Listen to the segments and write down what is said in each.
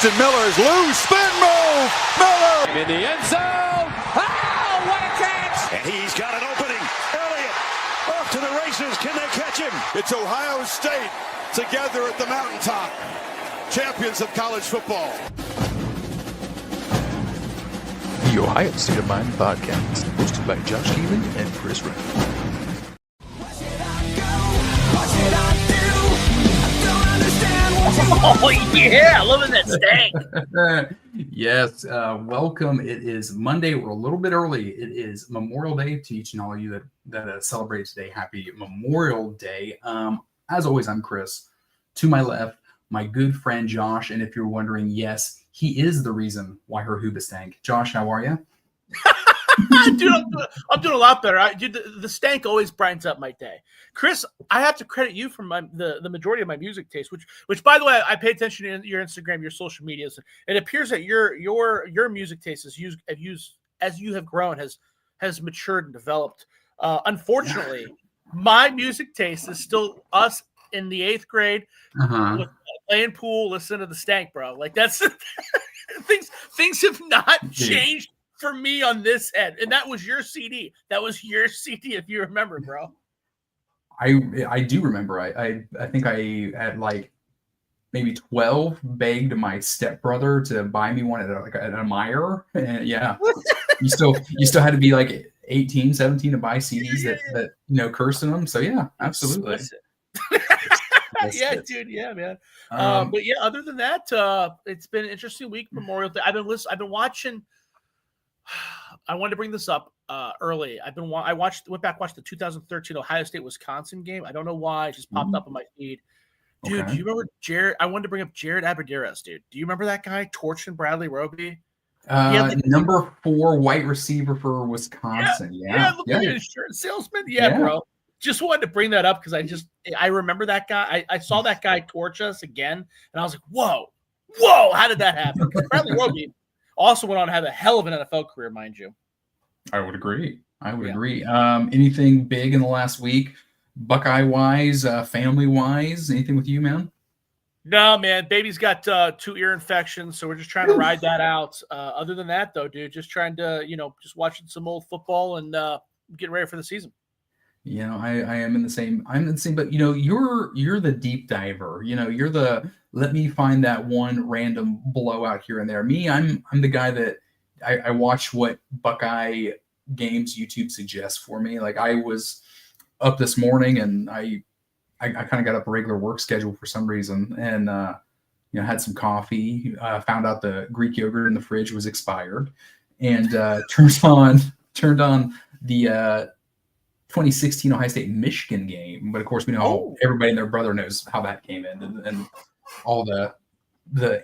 Braxton Miller's loose spin move. Miller in the end zone. Oh, what a catch! And he's got an opening. Elliott off to the races. Can they catch him? It's Ohio State together at the mountaintop. Champions of college football. The Ohio State of Mind podcast, hosted by Josh Keelan and Chris Wright. Oh yeah, loving that stank. Yes, welcome. It is Monday. We're a little bit early. It is Memorial Day to each and all of you that celebrate today. Happy Memorial Day. As always, I'm Chris. To my left, my good friend Josh. And if you're wondering, yes, he is the reason why her hoop is stank. Josh, how are you? Dude, I'm doing a lot better. The stank always brightens up my day. Chris, I have to credit you for the majority of my music taste, which by the way, I pay attention to your Instagram, your social medias. It appears that your music taste as you have grown has matured and developed. Unfortunately, my music taste is still us in the 8th grade with playing pool, listening to the stank, bro. Like that's things have not changed for me on this end. And that was your CD. That was your CD, if you remember, bro. I do remember. I think I at like maybe 12 begged my stepbrother to buy me one at a Meijer. And yeah, you still had to be like 18, 17 to buy CDs that cursed in them. So yeah, absolutely. Yeah, dude. Yeah, man. But yeah, other than that, it's been an interesting week. Memorial Day. I've been watching. I wanted to bring this up early. Went back watched the 2013 Ohio State Wisconsin game. I don't know why it just popped up on my feed. Dude, okay. Do you remember Jared? I wanted to bring up Jared Aberdeen's, dude. Do you remember that guy torching Bradley Roby? Number 4 white receiver for Wisconsin. Yeah. Look at the insurance salesman. Yeah, bro. Just wanted to bring that up because I remember that guy. I saw that guy torch us again, and I was like, whoa, how did that happen? Bradley Roby also went on to have a hell of an NFL career, mind you. I would agree. Anything big in the last week, Buckeye-wise, family-wise? Anything with you, man? No, man. Baby's got 2 ear infections, so we're just trying to ride that out. Other than that, though, dude, just trying to, just watching some old football and getting ready for the season. I am in the same. I'm in the same, but you're the deep diver. You're the let me find that one random blowout here and there. Me, I'm the guy that I watch what Buckeye games YouTube suggests for me. Like I was up this morning and I kind of got up a regular work schedule for some reason and had some coffee. Found out the Greek yogurt in the fridge was expired, and turned on the 2016 Ohio State Michigan game, but of course we know everybody and their brother knows how that came in and all the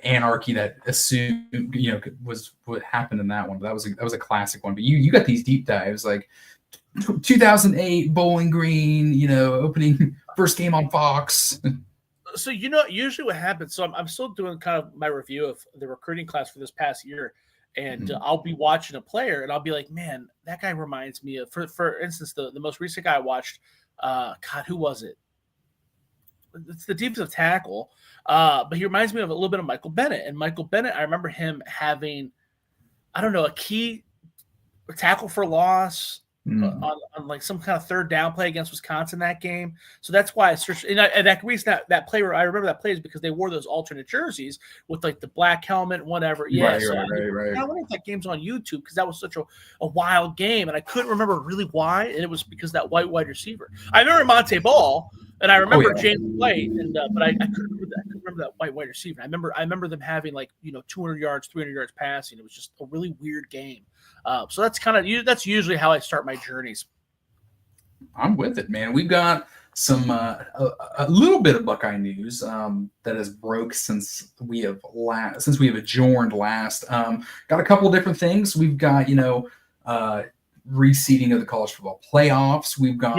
anarchy that assumed was what happened in that one. But that was a classic one. But you got these deep dives like 2008 Bowling Green, opening first game on Fox. So usually what happens. So I'm still doing kind of my review of the recruiting class for this past year. And I'll be watching a player, and I'll be like, man, that guy reminds me of, for instance, the most recent guy I watched, who was it? It's the defensive tackle, but he reminds me of a little bit of Michael Bennett. And Michael Bennett, I remember him having, a key tackle for loss on like some kind of third down play against Wisconsin that game. So that's why I searched. And that reason that play, I remember that play is because they wore those alternate jerseys with like the black helmet, whatever. Yeah, right. I wonder if that game's on YouTube because that was such a wild game, and I couldn't remember really why. And it was because that wide receiver. I remember Monte Ball, and I remember James White, and but I couldn't remember that wide receiver. I remember them having like 200 yards, 300 yards passing. It was just a really weird game. So that's usually how I start my journeys. I'm with it, man. We've got some a little bit of Buckeye news that has broke since we have adjourned last. Got a couple of different things. We've got reseeding of the college football playoffs. We've got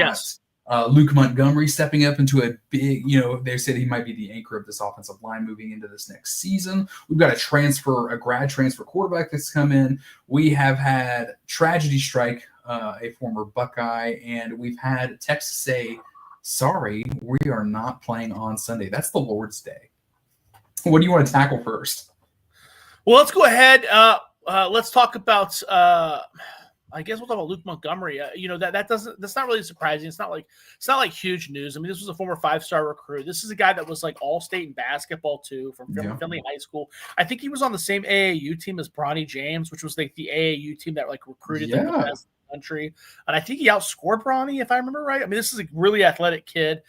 Luke Montgomery stepping up into a big, they said he might be the anchor of this offensive line moving into this next season. We've got a grad transfer quarterback that's come in. We have had tragedy strike a former Buckeye, and we've had Texas say, sorry, we are not playing on Sunday. That's the Lord's Day. What do you want to tackle first? Well, let's go ahead. Let's talk about. I guess we'll talk about Luke Montgomery. That's not really surprising. It's not like huge news. I mean, this was a former 5-star recruit. This is a guy that was like all state in basketball too, from Finley High School. I think he was on the same AAU team as Bronny James, which was like the AAU team that like recruited like, the best in the country. And I think he outscored Bronny, if I remember right. I mean, this is a really athletic kid.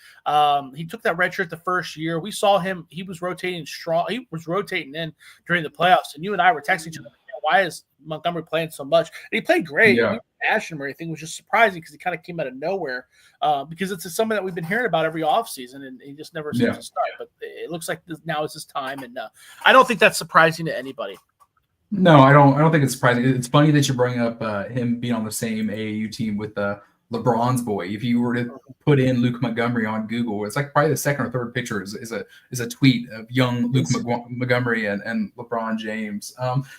He took that red shirt the first year. We saw him. He was rotating strong. He was rotating in during the playoffs, and you and I were texting each other. Why is Montgomery playing so much? And he played great. Yeah. Ashton or anything was just surprising because he kind of came out of nowhere because it's something that we've been hearing about every offseason, and he just never seems to start. But it looks like now is his time, and I don't think that's surprising to anybody. No, I don't think it's surprising. It's funny that you bring up him being on the same AAU team with LeBron's boy. If you were to put in Luke Montgomery on Google, it's like probably the second or third picture is a tweet of young Luke Montgomery and LeBron James.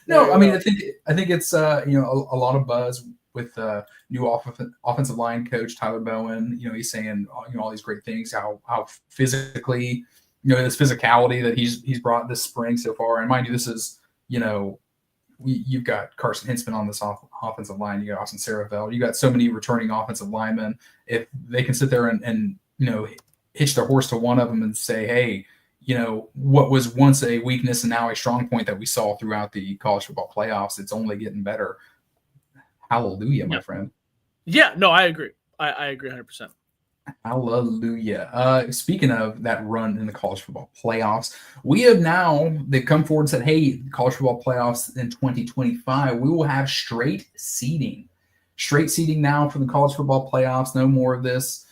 No, I mean I think it's a lot of buzz with new offensive line coach Tyler Bowen. He's saying all these great things, how physically this physicality that he's brought this spring so far. And mind you, this is you've got Carson Hintzman on this offensive line. You got Austin Sarafelt. You got so many returning offensive linemen. If they can sit there and hitch their horse to one of them and say, hey, what was once a weakness and now a strong point that we saw throughout the college football playoffs, it's only getting better. Hallelujah, my friend. Yeah, no, I agree. I agree 100%. Hallelujah. Speaking of that run in the college football playoffs, they've come forward and said, hey, college football playoffs in 2025, we will have straight seeding now for the college football playoffs. No more of this,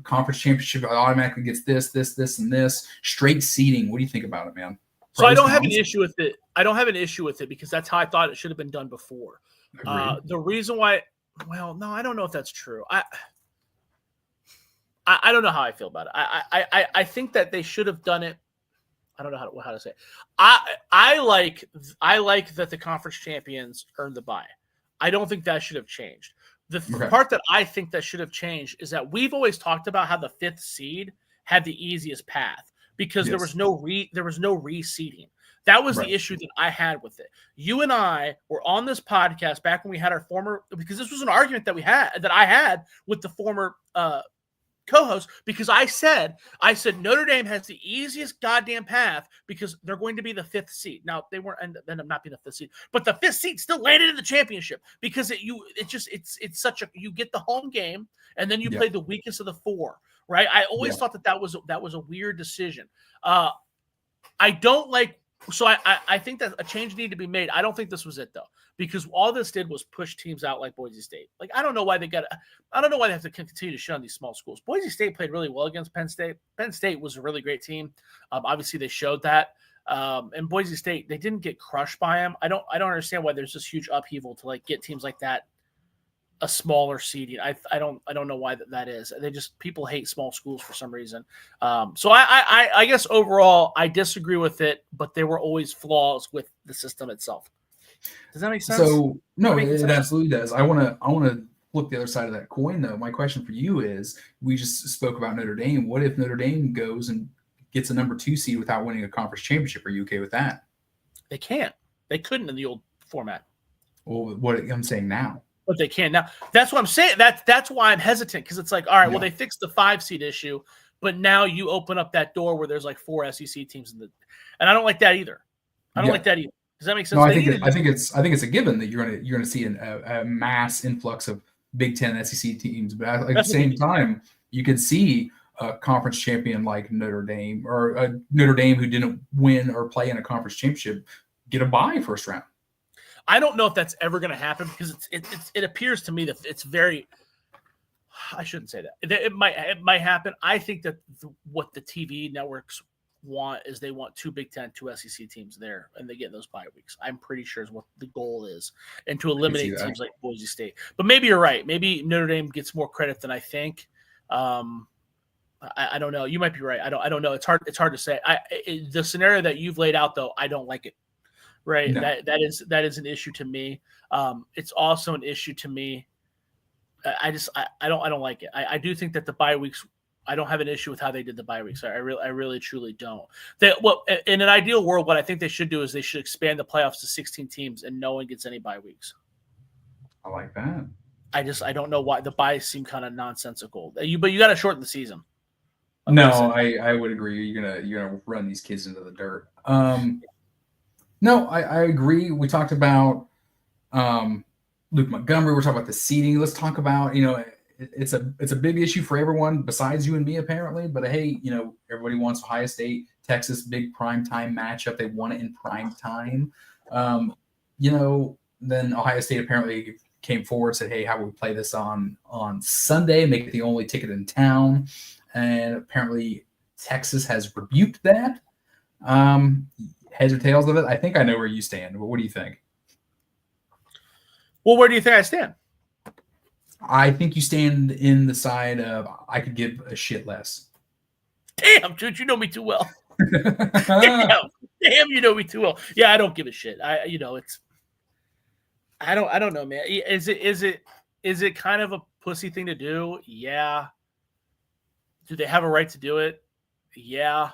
conference championship automatically gets this, and this. Straight seeding. What do you think about it, man? So I don't have an issue with it. I don't have an issue with it because that's how I thought it should have been done before. The reason why, well, no, I don't know if that's true. I don't know how I feel about it. I think that they should have done it. I don't know how to say it. I like that the conference champions earned the bye. I don't think that should have changed. The part that I think that should have changed is that we've always talked about how the 5th seed had the easiest path because there was no reseeding. That was the issue that I had with it. You and I were on this podcast back when we had our former, because this was an argument that I had with the former co-host, because I said Notre Dame has the easiest goddamn path because they're going to be the 5th seed. Now they weren't end up not being the 5th seed, but the 5th seed still landed in the championship because it's such a, you get the home game and then you play the weakest of the 4, right? I always thought that was a weird decision. I don't like. So I think that a change needed to be made. I don't think this was it though, because all this did was push teams out like Boise State. Like I don't know why they have to continue to shut on these small schools. Boise State played really well against Penn State. Penn State was a really great team. Obviously they showed that. And Boise State, they didn't get crushed by them. I don't understand why there's this huge upheaval to like get teams like that a smaller seeding. I don't know why that is. They just, people hate small schools for some reason. So I guess overall I disagree with it, but there were always flaws with the system itself. Does that make sense? So no, it absolutely does. I want to flip the other side of that coin though. My question for you is, we just spoke about Notre Dame. What if Notre Dame goes and gets a number 2 seed without winning a conference championship? Are you okay with that? They can't. They couldn't in the old format. Well, what I'm saying now. But they can now. That's what I'm saying. That's why I'm hesitant, because it's like, all right, well, they fixed the 5 seed issue, but now you open up that door where there's like 4 SEC teams and I don't like that either. I don't like that either. Does that make sense? No, I think it's a given that you're gonna see a mass influx of Big Ten SEC teams, but at the same time, you can see a conference champion like Notre Dame, or a Notre Dame who didn't win or play in a conference championship get a bye first round. I don't know if that's ever going to happen, because it appears to me that it's very. I shouldn't say that. It might happen. I think that what the TV networks want is they want 2 Big Ten, 2 SEC teams there, and they get those bye weeks. I'm pretty sure is what the goal is, and to eliminate teams like Boise State. But maybe you're right. Maybe Notre Dame gets more credit than I think. I don't know. You might be right. I don't know. It's hard to say. The scenario that you've laid out though, I don't like it. Right. No. That is an issue to me. It's also an issue to me. I don't like it. I do think that the bye weeks I don't have an issue with how they did the bye weeks. I really truly don't. In an ideal world, what I think they should do is they should expand the playoffs to 16 teams and no one gets any bye weeks. I like that. I don't know why the buys seem kind of nonsensical. But you got to shorten the season. No, I would agree. You're gonna run these kids into the dirt. No, I agree. We talked about Luke Montgomery. We're talking about the seeding. Let's talk about it's a big issue for everyone besides you and me apparently. But hey, everybody wants Ohio State, Texas, big prime time matchup. They want it in prime time. Then Ohio State apparently came forward and said, hey, how would we play this on Sunday, make it the only ticket in town? And apparently Texas has rebuked that. Heads or tails of it? I think I know where you stand, but what do you think? Well, where do you think I stand? I think you stand in the side of I could give a shit less. Damn, dude, you know me too well. Damn, you know me too well. Yeah, I don't give a shit. I don't know, man. Is it kind of a pussy thing to do? Yeah. Do they have a right to do it? Yeah.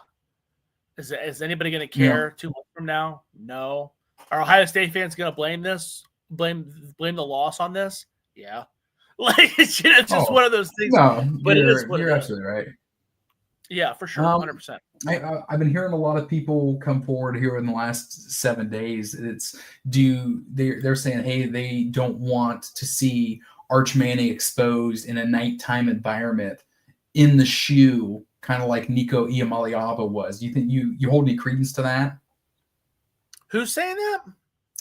Is anybody going to care 2 months from now? No. Are Ohio State fans going to blame the loss on this? Yeah. Like it's just one of those things. No, but you're absolutely right. Yeah, for sure, 100%. I've been hearing a lot of people come forward here in the last 7 days. They're saying, hey, they don't want to see Arch Manning exposed in a nighttime environment in the shoe, kind of like Nico Iamaleava was. Do you think you hold any credence to that? Who's saying that?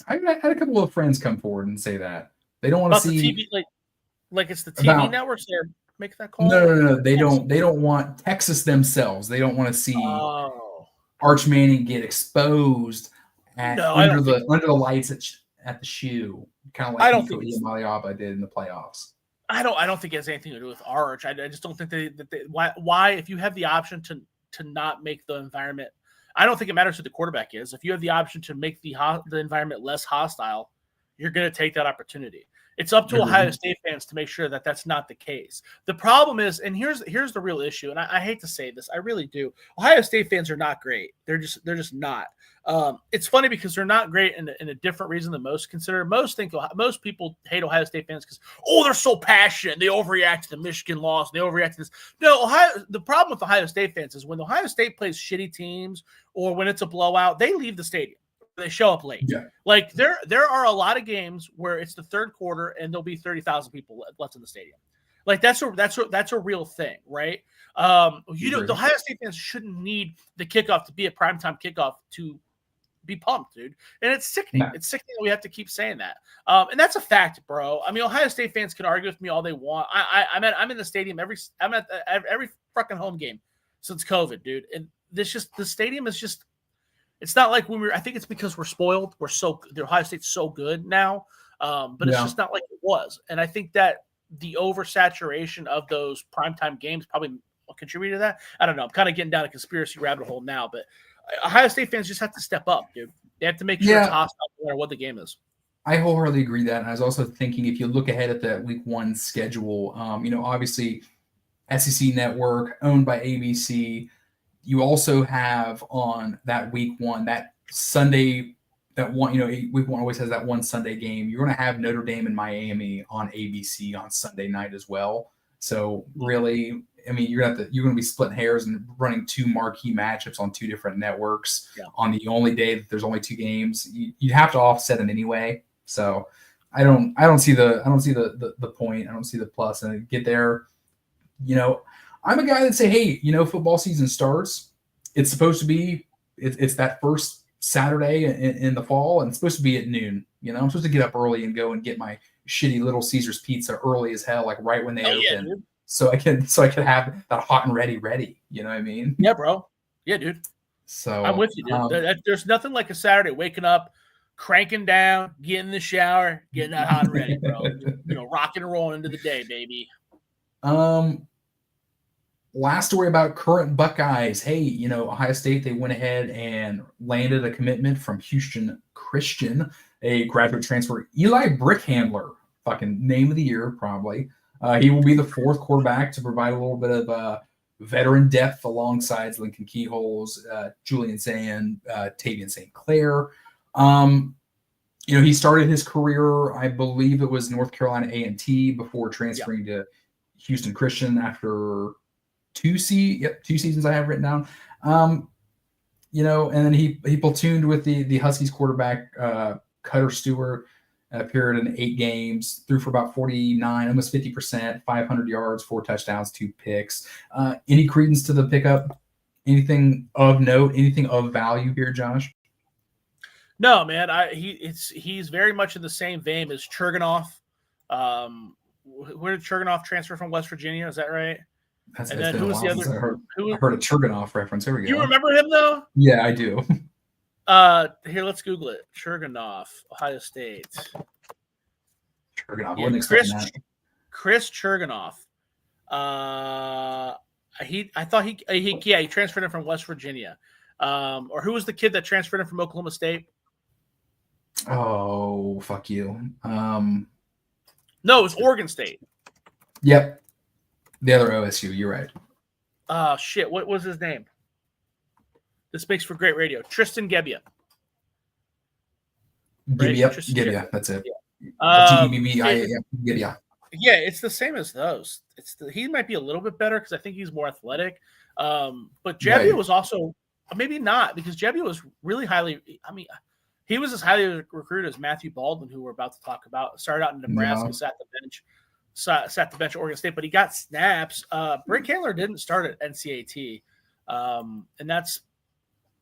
I had a couple of friends come forward and say that they don't want to see the TV, like it's the TV networks that are making that call. No. They don't want Texas themselves. They don't want to see Arch Manning get exposed under the lights at the shoe, kind of like Nico Iamaleava did in the playoffs. I don't think it has anything to do with Arch. I just don't think why if you have the option to not make the environment, I don't think it matters who the quarterback is. If you have the option to make the environment less hostile, you're going to take that opportunity. It's up to Ohio State fans to make sure that that's not the case. The problem is, and here's the real issue, and I hate to say this, I really do. Ohio State fans are not great. They're just not. It's funny because they're not great in a different reason than most consider. Most people hate Ohio State fans because they're so passionate. They overreact to the Michigan loss. They overreact to this. No, the problem with Ohio State fans is when Ohio State plays shitty teams or when it's a blowout, they leave the stadium. They show up late. Yeah. Like there are a lot of games where it's the third quarter and there'll be 30,000 people left in the stadium. Like that's a real thing, right? The Ohio State fans shouldn't need the kickoff to be a primetime kickoff to be pumped, dude. And it's sickening. It's sickening that we have to keep saying that. And that's a fact, bro. I mean, Ohio State fans can argue with me all they want. I'm in the stadium I'm at every fucking home game since COVID, dude. And the stadium is just. It's not like I think it's because we're spoiled. The Ohio State's so good now, but it's just not like it was. And I think that the oversaturation of those primetime games probably contributed to that. I don't know. I'm kind of getting down a conspiracy rabbit hole now, but Ohio State fans just have to step up, dude. They have to make sure it's hostile no matter what the game is. I wholeheartedly agree that. And I was also thinking if you look ahead at the week 1 schedule, obviously SEC Network owned by ABC. You also have on that week 1, that Sunday, that one, week 1 always has that one Sunday game. You're going to have Notre Dame and Miami on ABC on Sunday night as well. So really, I mean, you're going to be splitting hairs and running 2 marquee matchups on 2 different networks on the only day that there's only 2 games. You'd have to offset them anyway. So I don't see the point. I don't see the plus. And get there, I'm a guy that say, hey, football season starts. It's supposed to be, it's that first Saturday in the fall, and it's supposed to be at noon. I'm supposed to get up early and go and get my shitty Little Caesars pizza early as hell, like right when they open, so I can have that hot and ready. You know what I mean? Yeah, bro. Yeah, dude. So I'm with you, dude. There's nothing like a Saturday waking up, cranking down, getting in the shower, getting that hot and ready, bro. Rocking and rolling into the day, baby. Last story about current Buckeyes. Hey, Ohio State, they went ahead and landed a commitment from Houston Christian, a graduate transfer, Eli Brickhandler, fucking name of the year, probably. He will be the 4th quarterback to provide a little bit of veteran depth alongside Lincoln Keyholes, Julian Sand, Tavian St. Clair. He started his career, I believe it was North Carolina A&T before transferring to Houston Christian after two seasons I have written down. And then he platooned with the Huskies quarterback, Cutter Stewart, appeared in 8 games, threw for about 49, almost 50%, 500 yards, 4 touchdowns, 2 picks. Any credence to the pickup? Anything of note? Anything of value here, Josh? No, man. He's very much in the same vein as Churganoff. Where did Churganoff transfer from? West Virginia, is that right? That's who was the other? I heard a Churganoff reference. Here we go. You remember him though? Yeah, I do. Here, let's Google it. Churganoff, Ohio State. Churganoff. Yeah, Chris Churganoff. He transferred in from West Virginia. Or who was the kid that transferred in from Oklahoma State? Oh, fuck you. No, it was Oregon State. Yep. The other OSU, you're right. Shit, what was his name? This makes for great radio. Tristan Gebbia. Gebbia, that's it. Yeah. Yeah, it's the same as those. He might be a little bit better because I think he's more athletic. But Gebbia was also maybe not, because Gebbia was really highly. I mean, he was as highly recruited as Matthew Baldwin, who we're about to talk about. Started out in Nebraska, sat the bench at Oregon State, but he got snaps. Brick Handler didn't start at NCAT, and that's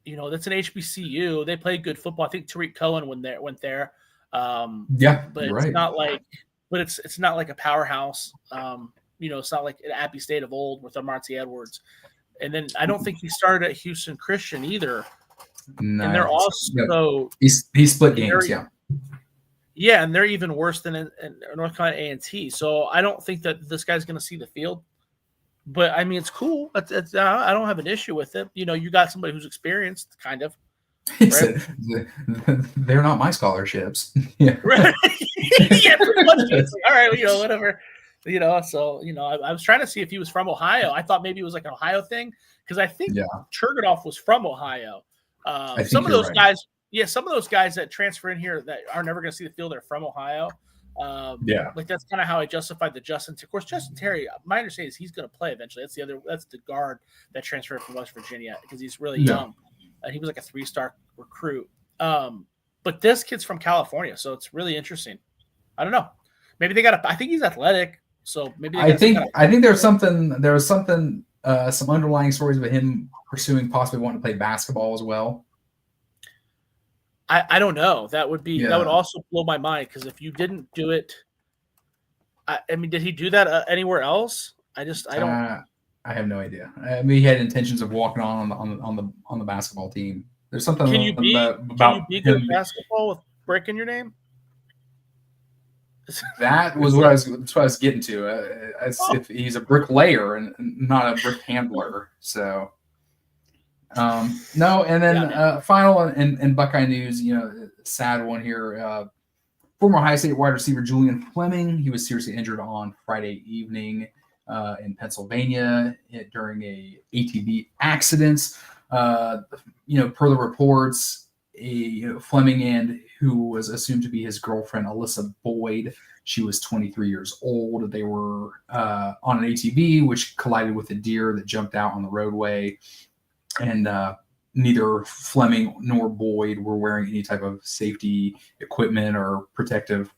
an HBCU. They played good football. I think Tariq Cohen went there. But it's not like, it's not like a powerhouse. It's not like an Appy State of old with Amartey Edwards. And then I don't think he started at Houston Christian either. No, and they're also he split games. Yeah, and they're even worse than in North Carolina A&T. So I don't think that this guy's going to see the field. But I mean, it's cool. I don't have an issue with it. You got somebody who's experienced, kind of. Right? They're not my scholarships. Yeah. Right. Yeah, pretty much. It's like, all right, whatever. So I was trying to see if he was from Ohio. I thought maybe it was like an Ohio thing, because I think Churganoff was from Ohio. Some of those guys, some of those guys that transfer in here that are never going to see the field are from Ohio. Like that's kind of how I justified the Justin. Of course, Justin Terry. My understanding is he's going to play eventually. That's the guard that transferred from West Virginia, because he's really young. He was like a 3-star recruit. But this kid's from California, so it's really interesting. I don't know. Maybe they got I think he's athletic. So maybe I think there was something some underlying stories about him pursuing possibly wanting to play basketball as well. I don't know. That would also blow my mind, because if you didn't do it, I mean, did he do that anywhere else? I don't. I have no idea. I mean, he had intentions of walking on the basketball team. There's something. Can you be good at basketball with Brick in your name? That was what I was getting to. If he's a bricklayer and not a brick handler, so no. And then final and Buckeye news, sad one here. Former Ohio State wide receiver Julian Fleming, he was seriously injured on Friday evening in Pennsylvania during a ATV accident. Per the reports, Fleming and who was assumed to be his girlfriend, Alyssa Boyd. She was 23 years old. They were on an ATV, which collided with a deer that jumped out on the roadway. And neither Fleming nor Boyd were wearing any type of safety equipment or protective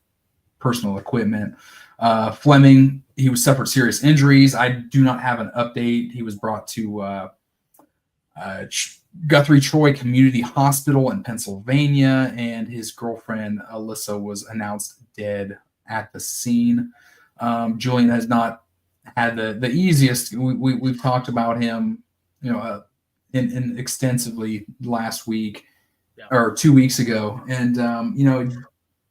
personal equipment. Fleming, he suffered serious injuries. I do not have an update. He was brought to Guthrie Troy Community Hospital in Pennsylvania, and his girlfriend Alyssa was announced dead at the scene. Julian has not had the easiest. We've talked about him, in extensively last week or 2 weeks ago, and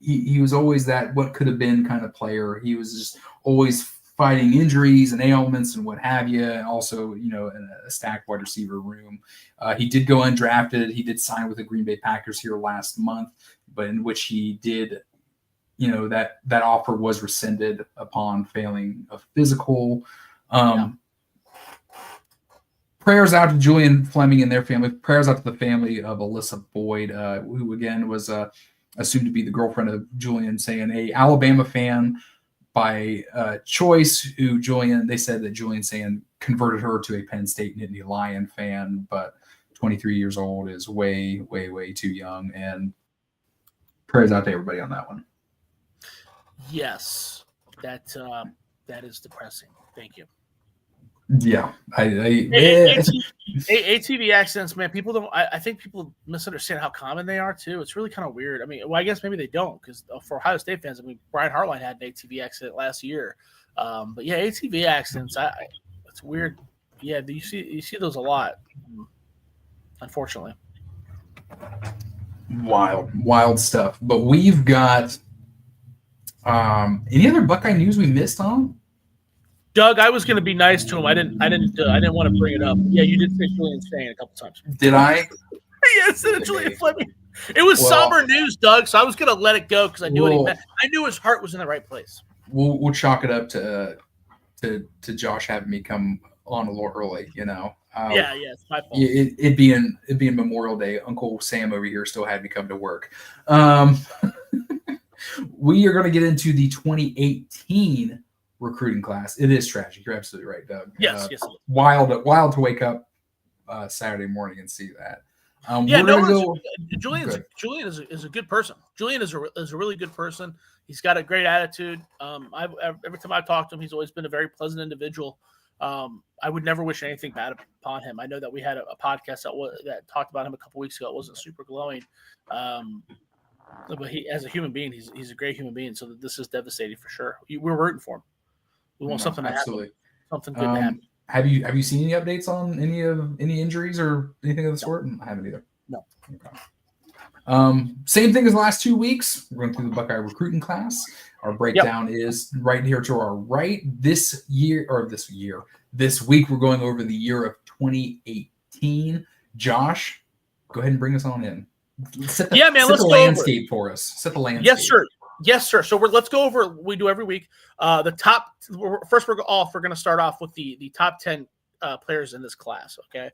he was always that what could have been kind of player. He was just always fighting injuries and ailments and what have you, and also, in a stacked wide receiver room. He did go undrafted. He did sign with the Green Bay Packers here last month, but in which he did, that offer was rescinded upon failing a physical. prayers out to Julian Fleming and their family. Prayers out to the family of Alyssa Boyd, who again was assumed to be the girlfriend of Julian Sayin, a Alabama fan by choice. Who they said that Julian Sayin converted her to a Penn State Nittany Lion fan, but 23 years old is way, way, way too young. And prayers out to everybody on that one. Yes, that is depressing. Thank you. Yeah, ATV accidents, man. People don't. I think people misunderstand how common they are too. It's really kind of weird. I mean, well, I guess maybe they don't, because for Ohio State fans, I mean, Brian Hartline had an ATV accident last year. But yeah, ATV accidents. It's weird. Yeah, you see those a lot, unfortunately. Wild stuff. But we've got any other Buckeye news we missed on? Doug, I was going to be nice to him. I didn't want to bring it up. Yeah, you did say Julian Stain a couple times. Did I? Yes, Julian Fleming. It was somber news, Doug. So I was going to let it go because I knew what he meant. I knew his heart was in the right place. We'll chalk it up to Josh having me come on a little early. You know. Yeah, it's my fault. It being Memorial Day, Uncle Sam over here still had me come to work. We are going to get into the 2018 recruiting class. It is tragic. You're absolutely right, Doug. Yes. Wild to wake up Saturday morning and see that. Julian is a good person. Julian is a really good person. He's got a great attitude. Every time I've talked to him, he's always been a very pleasant individual. I would never wish anything bad upon him. I know that we had a podcast that talked about him a couple weeks ago. It wasn't super glowing. But he, as a human being, he's a great human being. So this is devastating for sure. We're rooting for him. We want something to happen. Something good to happen. Have you seen any updates on any injuries or anything of the sort? I haven't either. No. Okay. Same thing as the last 2 weeks. We're going through the Buckeye recruiting class. Our breakdown is right here to our right. This week, we're going over the year of 2018. Josh, go ahead and bring us on in. Set the landscape for us. Set the landscape. Yes, sir. So let's go over. We do every week. The top. First, we're going to start off with the top 10 players in this class. Okay.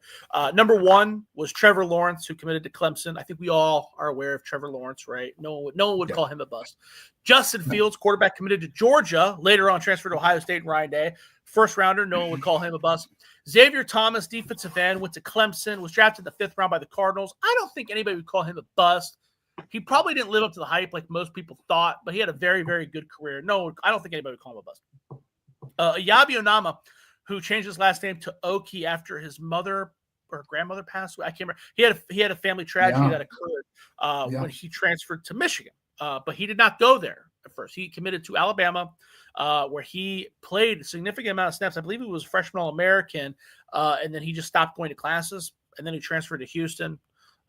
Number 1 was Trevor Lawrence, who committed to Clemson. I think we all are aware of Trevor Lawrence, right? No one would call him a bust. Justin Fields, quarterback, committed to Georgia. Later on, transferred to Ohio State and Ryan Day. First rounder. No one would call him a bust. Xavier Thomas, defensive end, went to Clemson. Was drafted in the 5th round by the Cardinals. I don't think anybody would call him a bust. He probably didn't live up to the hype like most people thought, but he had a very, very good career. No, I don't think anybody would call him a bust. Yabi Onama, who changed his last name to Oki after his mother or grandmother passed away. I can't remember. He had a family tragedy that occurred when he transferred to Michigan, but he did not go there at first. He committed to Alabama, where he played a significant amount of snaps. I believe he was freshman All-American, and then he just stopped going to classes, and then he transferred to Houston.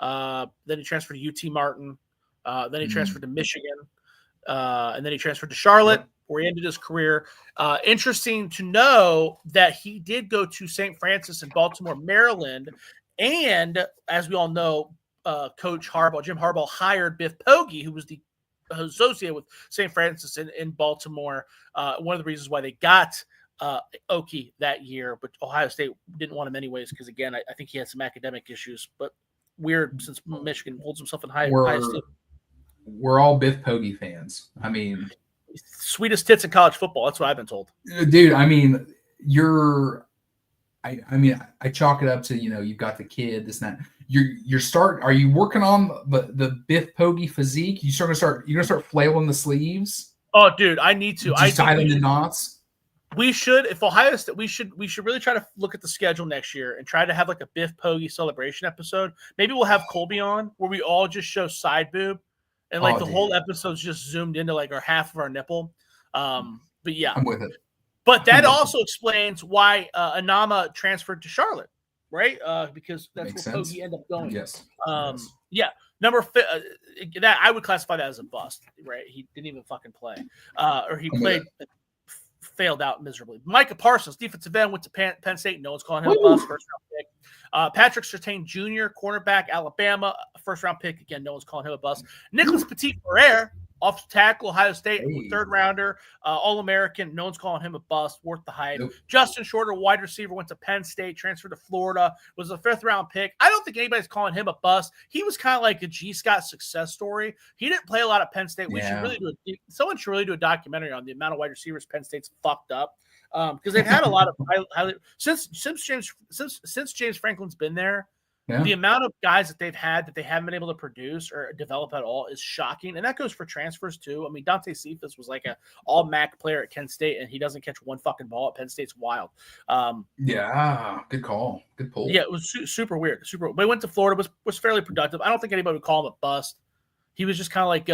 Then he transferred to UT Martin. Then he transferred to Michigan. And then he transferred to Charlotte, where he ended his career. Interesting to know that he did go to St. Francis in Baltimore, Maryland. And as we all know, Coach Harbaugh, Jim Harbaugh, hired Biff Poggi, who was associated with St. Francis in Baltimore. One of the reasons why they got Oki that year, but Ohio State didn't want him anyways because, again, I think he had some academic issues. But weird, since Michigan holds himself in high esteem. We're all Biff Poggi fans. I mean, sweetest tits in college football. That's what I've been told. Dude, I mean, I chalk it up to, you've got the kid, this and that. Are you working on the Biff Poggi physique? You're gonna start flailing the sleeves? Oh, dude, I need to. I tie them in knots. We should, if Ohio State, we should really try to look at the schedule next year and try to have like a Biff Poggi celebration episode. Maybe we'll have Colby on where we all just show side boob and the whole episode's just zoomed into like our half of our nipple. But yeah, I'm with it. But that also explains why Onama transferred to Charlotte, right? Because that's where Poggi ended up going. Yes. Yeah. That I would classify that as a bust, right? He didn't even fucking play, or he played. Failed out miserably. Micah Parsons, defensive end, went to Penn State. No one's calling him a bust. First round pick. Patrick Surtain Jr., cornerback, Alabama, first round pick. Again, no one's calling him a bust. Nicholas Petit-Ferrer, Off tackle, Ohio State, Hey. third rounder, All-American. No one's calling him a bust. Worth the hype. Nope. Justin Shorter, wide receiver, went to Penn State, transferred to Florida, was a 5th-round pick. I don't think anybody's calling him a bust. He was kind of like a G. Scott success story. He didn't play a lot at Penn State. Someone should really do a documentary on the amount of wide receivers Penn State's fucked up, because they've had a lot of since James Franklin's been there. Yeah. The amount of guys that they've had that they haven't been able to produce or develop at all is shocking. And that goes for transfers too. I mean, Dante Cephas was like an all MAC player at Kent State, and he doesn't catch one fucking ball at Penn State's wild. Yeah, good call. Good pull. Yeah, it was super weird. But he went to Florida, was fairly productive. I don't think anybody would call him a bust. He was just kind of like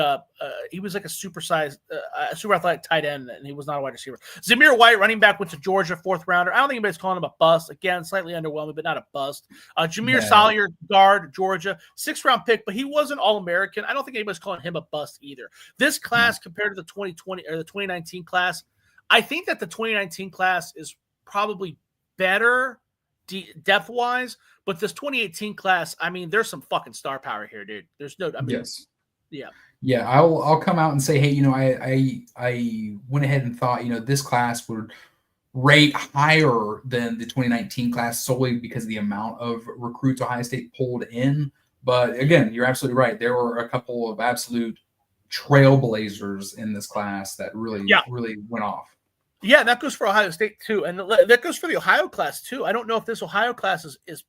he was like a super athletic tight end, and he was not a wide receiver. Zamir White, running back, went to Georgia, 4th rounder. I don't think anybody's calling him a bust. Again, slightly underwhelming, but not a bust. Jameer Salyer, guard, Georgia, 6th-round pick, but he wasn't All-American. I don't think anybody's calling him a bust either. This class compared to the 2020 or the 2019 class, I think that the 2019 class is probably better depth-wise, but this 2018 class, I mean, there's some fucking star power here, dude. There's no, I mean, yes. Yeah, I'll come out and say, hey, I went ahead and thought, this class would rate higher than the 2019 class solely because of the amount of recruits Ohio State pulled in. But again, you're absolutely right. There were a couple of absolute trailblazers in this class that really went off. Yeah, that goes for Ohio State too, and that goes for the Ohio class too. I don't know if this Ohio class is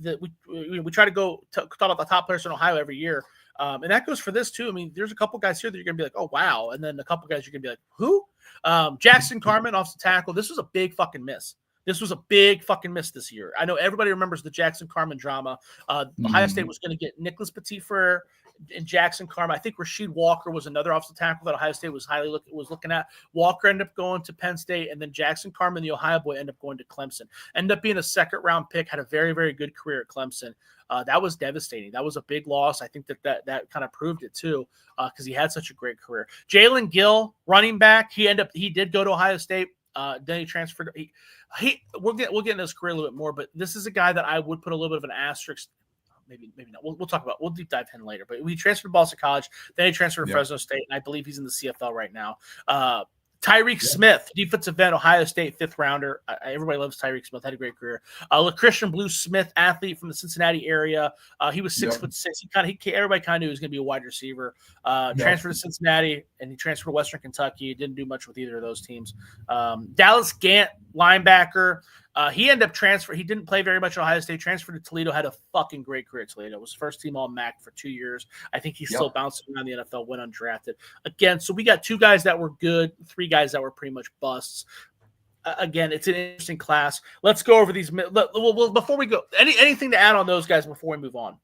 that we try to go talk about the top players in Ohio every year. And that goes for this too. I mean, there's a couple guys here that you're going to be like, oh, wow. And then a couple guys you're going to be like, who? Jackson Carman off the tackle. This was a big fucking miss. This year. I know everybody remembers the Jackson Carman drama. Ohio State was going to get Nicholas Petitfrere and Jackson Carman. I think Rasheed Walker was another offensive tackle that Ohio State was looking at. Walker ended up going to Penn State, and then Jackson Carman, the Ohio boy, ended up going to Clemson. Ended up being a 2nd-round pick, had a very, very good career at Clemson. That was devastating. That was a big loss. I think that kind of proved it too, because he had such a great career. Jalen Gill, running back, he did go to Ohio State. Then he transferred. We'll get into his career a little bit more, but this is a guy that I would put a little bit of an asterisk. Maybe not. We'll talk about. We'll deep dive him later. But he transferred to Boston College. Then he transferred to Fresno State, and I believe he's in the CFL right now. Tyreek Smith, defensive end, Ohio State, 5th rounder. Everybody loves Tyreek Smith. Had a great career. LaChristian Blue Smith, athlete from the Cincinnati area. He was 6'6". Everybody kind of knew he was going to be a wide receiver. Transferred to Cincinnati, and he transferred to Western Kentucky. Didn't do much with either of those teams. Dallas Gant, linebacker. He ended up transferring. He didn't play very much at Ohio State. Transferred to Toledo. Had a fucking great career at Toledo. Was first team All MAC for 2 years. I think he's still bouncing around the NFL. Went undrafted again. So we got 2 guys that were good, 3 guys that were pretty much busts. Again, it's an interesting class. Let's go over these. Before we go, anything to add on those guys before we move on?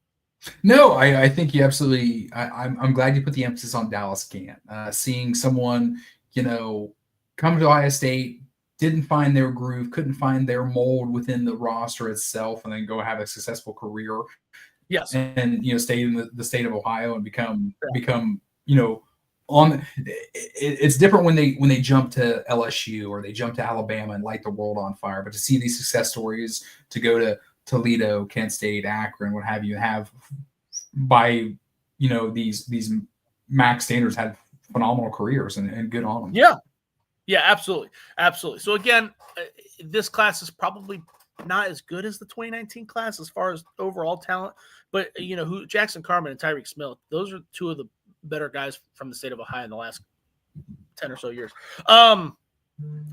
No, I think you absolutely. I'm glad you put the emphasis on Dallas Gant. Seeing someone, come to Ohio State, didn't find their groove, couldn't find their mold within the roster itself, and then go have a successful career. Yes, and stay in the state of Ohio and become it's different when they jump to LSU or they jump to Alabama and light the world on fire. But to see these success stories, to go to Toledo, Kent State, Akron, what have you, have by these MAC standards had phenomenal careers and good on them. Yeah, absolutely. So again, this class is probably not as good as the 2019 class as far as overall talent, but Jackson Carman and Tyreek Smith, those are 2 of the better guys from the state of Ohio in the last 10 or so years.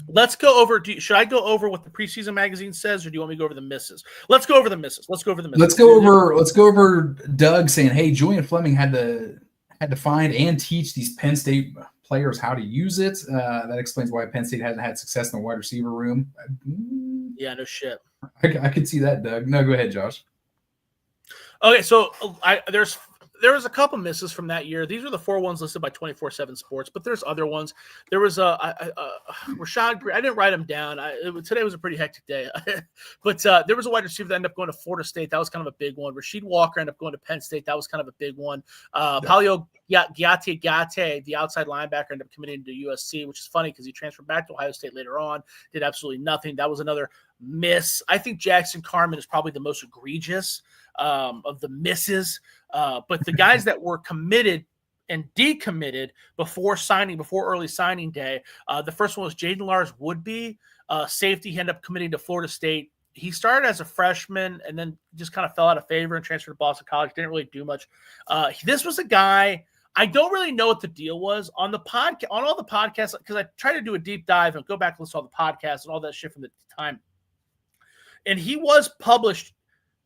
Let's go over. Should I go over what the preseason magazine says, or do you want me to go over the misses? Let's go over the misses. Let's go over Doug saying, "Hey, Julian Fleming had to find and teach these Penn State players how to use it. That explains why Penn State hasn't had success in the wide receiver room." Yeah, no shit. I could see that, Doug. No, go ahead, Josh. Okay, so there was a couple misses from that year. These are the 4 ones listed by 24/7 Sports, but there's other ones. There was Rashad Green. I didn't write them down. Today was a pretty hectic day, but there was a wide receiver that ended up going to Florida State. That was kind of a big one. Rasheed Walker ended up going to Penn State. That was kind of a big one. Palio Gate, the outside linebacker, ended up committing to USC, which is funny because he transferred back to Ohio State later on. Did absolutely nothing. That was another miss. I think Jackson Carman is probably the most egregious of the misses. But the guys that were committed and decommitted before early signing day. The first one was Jaden Lars Woodby, safety. He ended up committing to Florida State. He started as a freshman and then just kind of fell out of favor and transferred to Boston College. Didn't really do much. This was a guy, I don't really know what the deal was on the podcast, on all the podcasts, because I tried to do a deep dive and go back and listen to all the podcasts and all that shit from the time. And he was published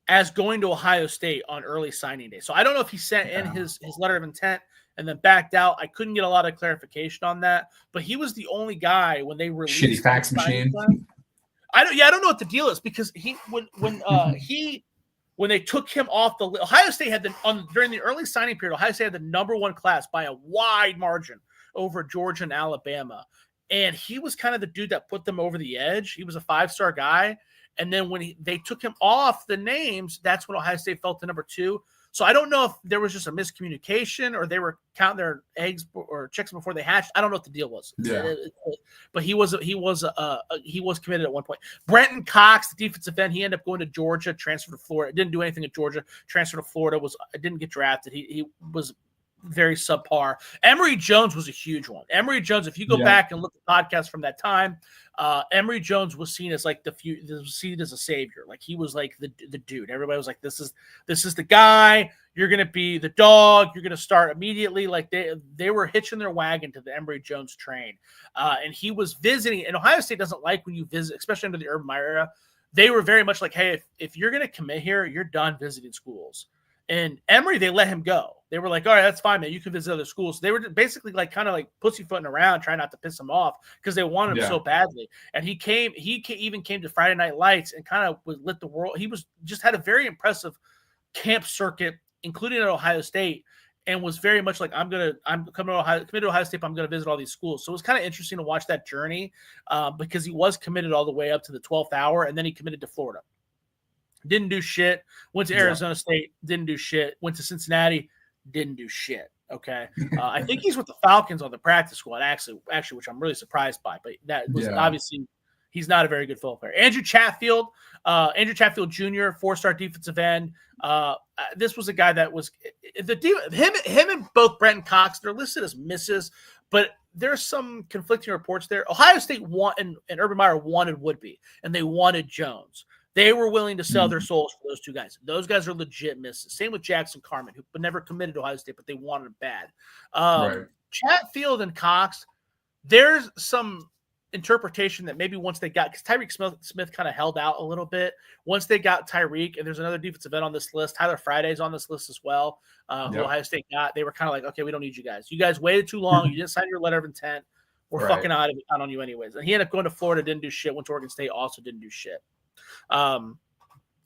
as going to Ohio State on early signing day. So I don't know if he sent in his letter of intent and then backed out. I couldn't get a lot of clarification on that, but he was the only guy when they released shitty fax machine. I don't know what the deal is, because when they took him off the Ohio State had during the early signing period, Ohio State had the number one class by a wide margin over Georgia and Alabama. And he was kind of the dude that put them over the edge. He was a 5-star guy. And then when they took him off the names, that's when Ohio State fell to number 2. So I don't know if there was just a miscommunication or they were counting their eggs or chicks before they hatched. I don't know what the deal was. Yeah. But he was committed at one point. Brenton Cox, the defensive end, he ended up going to Georgia, transferred to Florida. Didn't do anything at Georgia. Transferred to Florida. Didn't get drafted. He was very subpar. Emory Jones was a huge one. Emory Jones, if you go back and look at podcasts from that time, Emory Jones was seen as like seen as a savior. Like he was like the dude. Everybody was like, this is the guy. You're gonna be the dog. You're gonna start immediately. Like they were hitching their wagon to the Emory Jones train. And he was visiting. And Ohio State doesn't like when you visit, especially under the Urban Meyer era. They were very much like, hey, if you're gonna commit here, you're done visiting schools. And Emory, they let him go. They were like, all right, that's fine, man. You can visit other schools. So they were basically like kind of like pussyfooting around, trying not to piss him off because they wanted him so badly. And he even came to Friday Night Lights and kind of lit the world. He just had a very impressive camp circuit, including at Ohio State, and was very much like, I'm coming to Ohio State, but I'm going to visit all these schools. So it was kind of interesting to watch that journey because he was committed all the way up to the 12th hour, and then he committed to Florida. Didn't do shit. Went to Arizona State. Didn't do shit. Went to Cincinnati. Didn't do shit. Okay. I think he's with the Falcons on the practice squad, actually, which I'm really surprised by. But that was obviously he's not a very good football player. Andrew Chatfield Jr., 4-star defensive end. This was a guy that was him and both Brenton Cox. They're listed as misses, but there's some conflicting reports there. Ohio State and Urban Meyer wanted Woodby, and they wanted Jones. They were willing to sell their souls for those two guys. Those guys are legit misses. Same with Jackson Carman, who never committed to Ohio State, but they wanted him bad. Chatfield and Cox, there's some interpretation that maybe once they got – because Tyreek Smith kind of held out a little bit. Once they got Tyreek, and there's another defensive end on this list. Tyler Friday's on this list as well, who Ohio State got. They were kind of like, okay, we don't need you guys. You guys waited too long. You didn't sign your letter of intent. We're fucking out on you anyways. And he ended up going to Florida, didn't do shit. Went to Oregon State, also didn't do shit.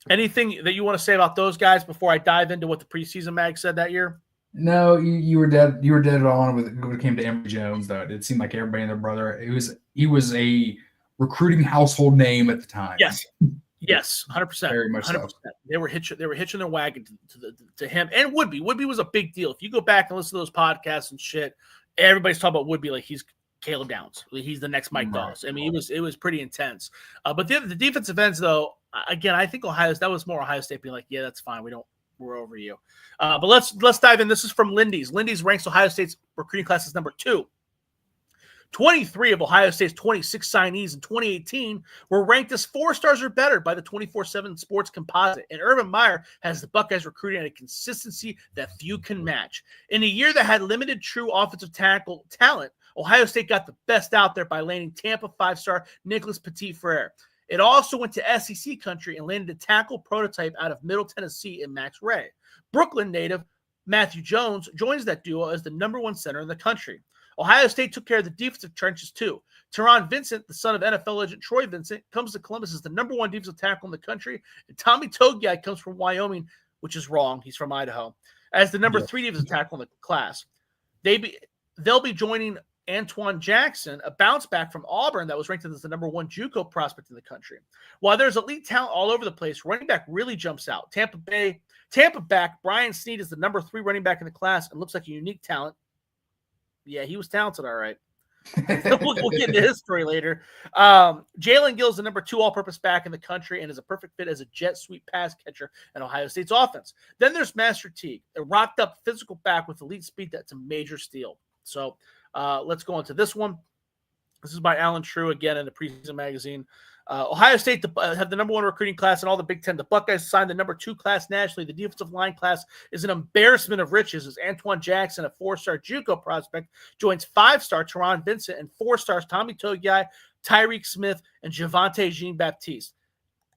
Anything that you want to say about those guys before I dive into what the preseason mag said that year? No, you were dead. You were dead on when it came to Emory Jones, though. It seemed like everybody and their brother. He was a recruiting household name at the time. Yes, 100%. Very much 100%. So. They were hitching their wagon to him and Woodby. Woodby was a big deal. If you go back and listen to those podcasts and shit, everybody's talking about Woodby like he's Caleb Downs. He's the next Mike Dawes. I mean, it was pretty intense. But the defensive ends, though, again, I think that was more Ohio State being like, yeah, that's fine. We're over you. But let's dive in. This is from Lindy's. Lindy's ranks Ohio State's recruiting class as number 2. 23 of Ohio State's 26 signees in 2018 were ranked as 4 stars or better by the 24/7 Sports Composite. And Urban Meyer has the Buckeyes recruiting at a consistency that few can match. In a year that had limited true offensive tackle talent, Ohio State got the best out there by landing Tampa 5-star Nicholas Petit-Frere. It also went to SEC country and landed a tackle prototype out of Middle Tennessee in Max Ray. Brooklyn native Matthew Jones joins that duo as the number 1 center in the country. Ohio State took care of the defensive trenches too. Teron Vincent, the son of NFL legend Troy Vincent, comes to Columbus as the number 1 defensive tackle in the country. And Tommy Togiai comes from Wyoming, which is wrong. He's from Idaho, as the number 3 defensive tackle in the class. They'll be joining Antoine Jackson, a bounce back from Auburn that was ranked as the number 1 JUCO prospect in the country. While there's elite talent all over the place, running back really jumps out. Tampa back Brian Snead is the number 3 running back in the class and looks like a unique talent. Yeah, he was talented, all right. We'll get into his story later. Jalen Gill is the number 2 all-purpose back in the country and is a perfect fit as a jet sweep pass catcher in Ohio State's offense. Then there's Master Teague, a rocked-up physical back with elite speed that's a major steal. So let's go into this one. This is by Alan True, again, in the preseason magazine. Ohio State have the number 1 recruiting class in all the Big Ten. The Buckeyes signed the number 2 class nationally. The defensive line class is an embarrassment of riches as Antoine Jackson, a 4-star JUCO prospect, joins 5-star Teron Vincent and 4-stars Tommy Togiai, Tyreek Smith, and Javonte Jean-Baptiste.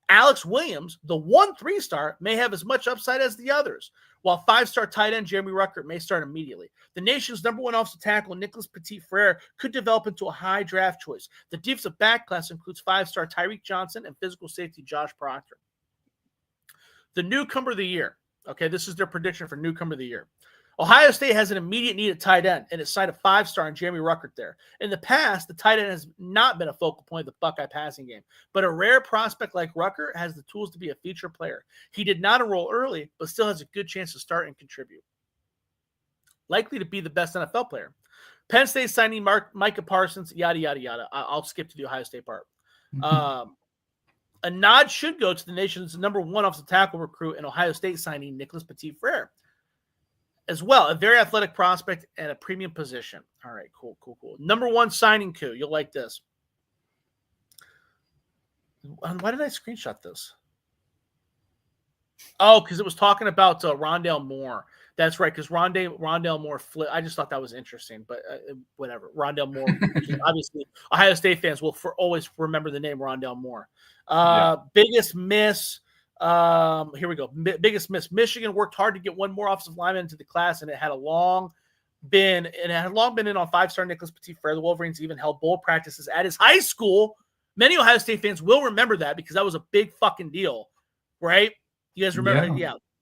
Alex Williams, the 3-star, may have as much upside as the others, while 5-star tight end Jeremy Ruckert may start immediately. The nation's number 1 offensive tackle, Nicholas Petit-Frere, could develop into a high draft choice. The defensive back class includes 5-star Tyreek Johnson and physical safety Josh Proctor. The newcomer of the year. Okay, this is their prediction for newcomer of the year. Ohio State has an immediate need at tight end, and it signed a 5-star in Jeremy Ruckert there. In the past, the tight end has not been a focal point of the Buckeye passing game, but a rare prospect like Ruckert has the tools to be a feature player. He did not enroll early, but still has a good chance to start and contribute. Likely to be the best NFL player. Penn State signing Micah Parsons, yada, yada, yada. I'll skip to the Ohio State part. A nod should go to the nation's number 1 offensive tackle recruit and Ohio State signing Nicholas Petit-Frere. As well, a very athletic prospect and a premium position. All right, cool. Number 1 signing coup. You'll like this. Why did I screenshot this? Oh, because it was talking about Rondale Moore. That's right, because Rondale Moore flipped. I just thought that was interesting, but whatever. Rondale Moore. Obviously, Ohio State fans will always remember the name Rondale Moore. Biggest miss. Here we go. Biggest miss. Michigan worked hard to get 1 more offensive lineman into the class, and it had long been in on 5-star Nicholas Petit-Frere. The Wolverines even held bowl practices at his high school. Many Ohio State fans will remember that because that was a big fucking deal, right? You guys remember?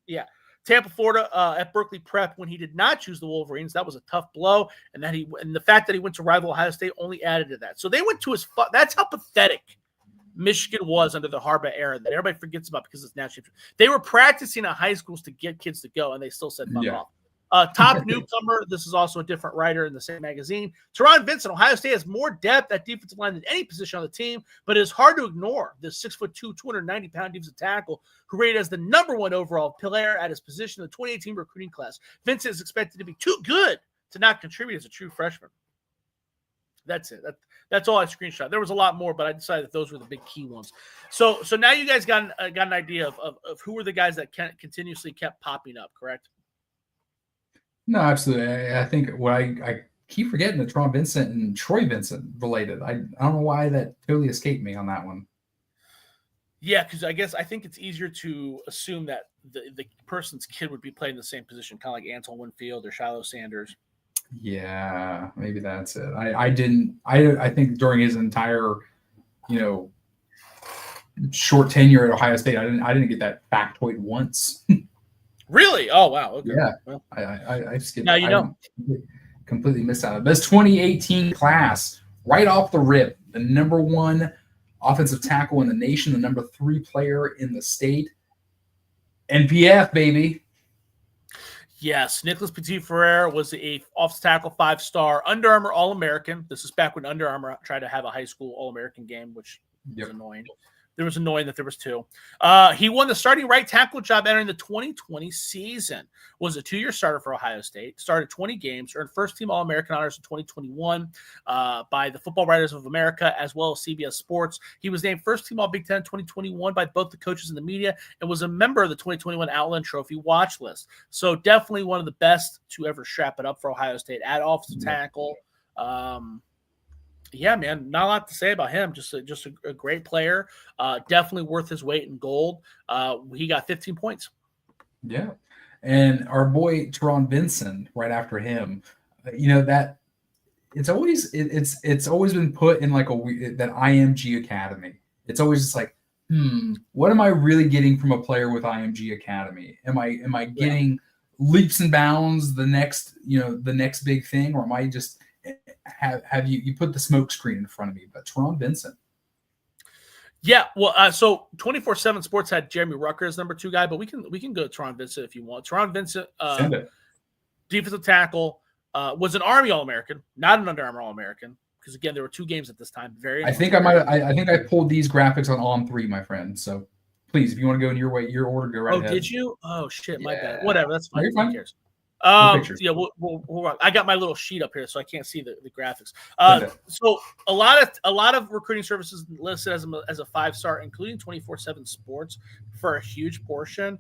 Yeah. Tampa, Florida, at Berkeley Prep when he did not choose the Wolverines. That was a tough blow, and the fact that he went to rival Ohio State only added to that. So they went to his. That's how pathetic Michigan was under the Harbaugh era that everybody forgets about because it's national. They were practicing at high schools to get kids to go, and they still said fuck off. Top newcomer, this is also a different writer in the same magazine. Teron Vincent, Ohio State has more depth at defensive line than any position on the team, but it is hard to ignore this 6'2", 290-pound defensive tackle who rated as the number 1 overall player at his position in the 2018 recruiting class. Vincent is expected to be too good to not contribute as a true freshman. That's it. That's all I screenshot. There was a lot more, but I decided that those were the big key ones. So now you guys got an idea of who were the guys that continuously kept popping up, correct? No, absolutely. I think what I keep forgetting that Teron Vincent and Troy Vincent related. I don't know why that totally escaped me on that one. Yeah, because I think it's easier to assume that the person's kid would be playing the same position, kind of like Antoine Winfield or Shiloh Sanders. Yeah, maybe that's it. I think during his entire, short tenure at Ohio State, I didn't get that factoid once. Really? Oh wow. Okay. Yeah. Well, I skipped. Now you know. Completely missed out. This 2018 class, right off the rip, the number 1 offensive tackle in the nation, the number 3 player in the state. NPF, baby. Yes, Nicholas Petit-Frere was a offensive tackle 5-star Under Armour All-American. This is back when Under Armour tried to have a high school All-American game, which was annoying. It was annoying that there was 2. He won the starting right tackle job entering the 2020 season. Was a 2-year starter for Ohio State. Started 20 games. Earned first-team All-American honors in 2021 by the Football Writers of America as well as CBS Sports. He was named first-team All-Big Ten in 2021 by both the coaches and the media and was a member of the 2021 Outland Trophy watch list. So definitely one of the best to ever strap it up for Ohio State at offensive tackle. Yeah, man, not a lot to say about him. Just a great player. Definitely worth his weight in gold. He got 15 points. Yeah, and our boy Teron Vincent right after him. That it's always been put in like that IMG Academy. It's always just like, what am I really getting from a player with IMG Academy? Am I getting leaps and bounds the next big thing, or am I just have you put the smoke screen in front of me? But Teron Vincent. Yeah, well, so 24/7 Sports had Jeremy Ruckert as number 2 guy, but we can go Teron Vincent if you want. Teron Vincent, defensive tackle, was an Army All-American, not an Under Armour All-American. because again, there were 2 games at this time. I think I pulled these graphics on 3, my friend. So please, if you want to go in your order, go right ahead. Oh, did you? Oh shit, my bad. Whatever, that's fine. No, you're fine. Who cares? Pictures. Yeah, we'll I got my little sheet up here, so I can't see the graphics. So a lot of recruiting services listed as a 5-star, including 24/7 Sports for a huge portion.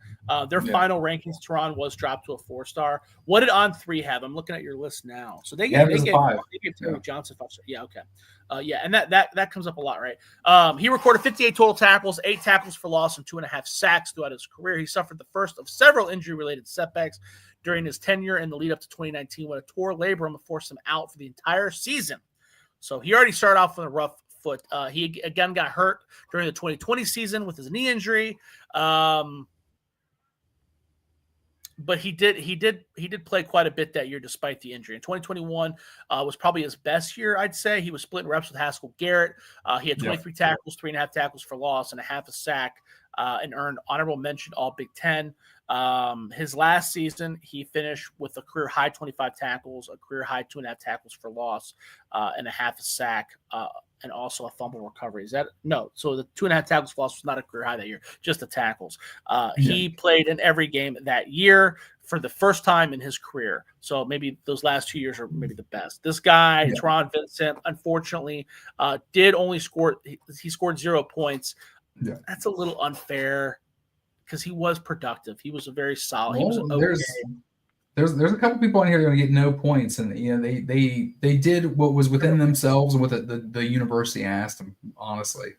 Their final rankings, Tehran was dropped to a 4-star. What did On3 have? I'm looking at your list now. So they gave Terry Johnson 5-star. Yeah, okay. And that comes up a lot, right? He recorded 58 total tackles, 8 tackles for loss, and 2.5 sacks throughout his career. He suffered the first of several injury-related setbacks during his tenure in the lead up to 2019 when a torn labrum forced him out for the entire season. So he already started off with a rough foot. He again got hurt during the 2020 season with his knee injury. But he did play quite a bit that year despite the injury. And 2021 was probably his best year, I'd say. He was splitting reps with Haskell Garrett. He had 23 tackles, 3.5 tackles for loss, and a half a sack, and earned honorable mention All Big Ten. His last season, he finished with a career high 25 tackles, a career high 2.5 tackles for loss, and a half a sack, and also a fumble recovery. So the 2.5 tackles for loss was not a career high that year, just the tackles. He played in every game that year for the first time in his career. So maybe those last 2 years are maybe the best. This guy, Tehran Vincent, unfortunately, did only score. He scored 0 points. Yeah. That's a little unfair because he was productive. He was a very solid. He was okay. There's a couple people on here that are going to get no points, and they did what was within themselves and what the university asked them. Honestly,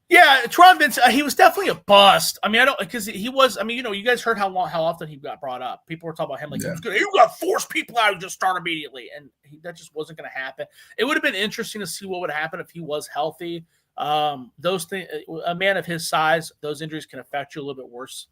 yeah, Tehran Vincent, he was definitely a bust. I mean, you guys heard how often he got brought up. People were talking about him like you got to force people out and just start immediately, and that just wasn't going to happen. It would have been interesting to see what would happen if he was healthy. Those things, a man of his size, those injuries can affect you a little bit worse.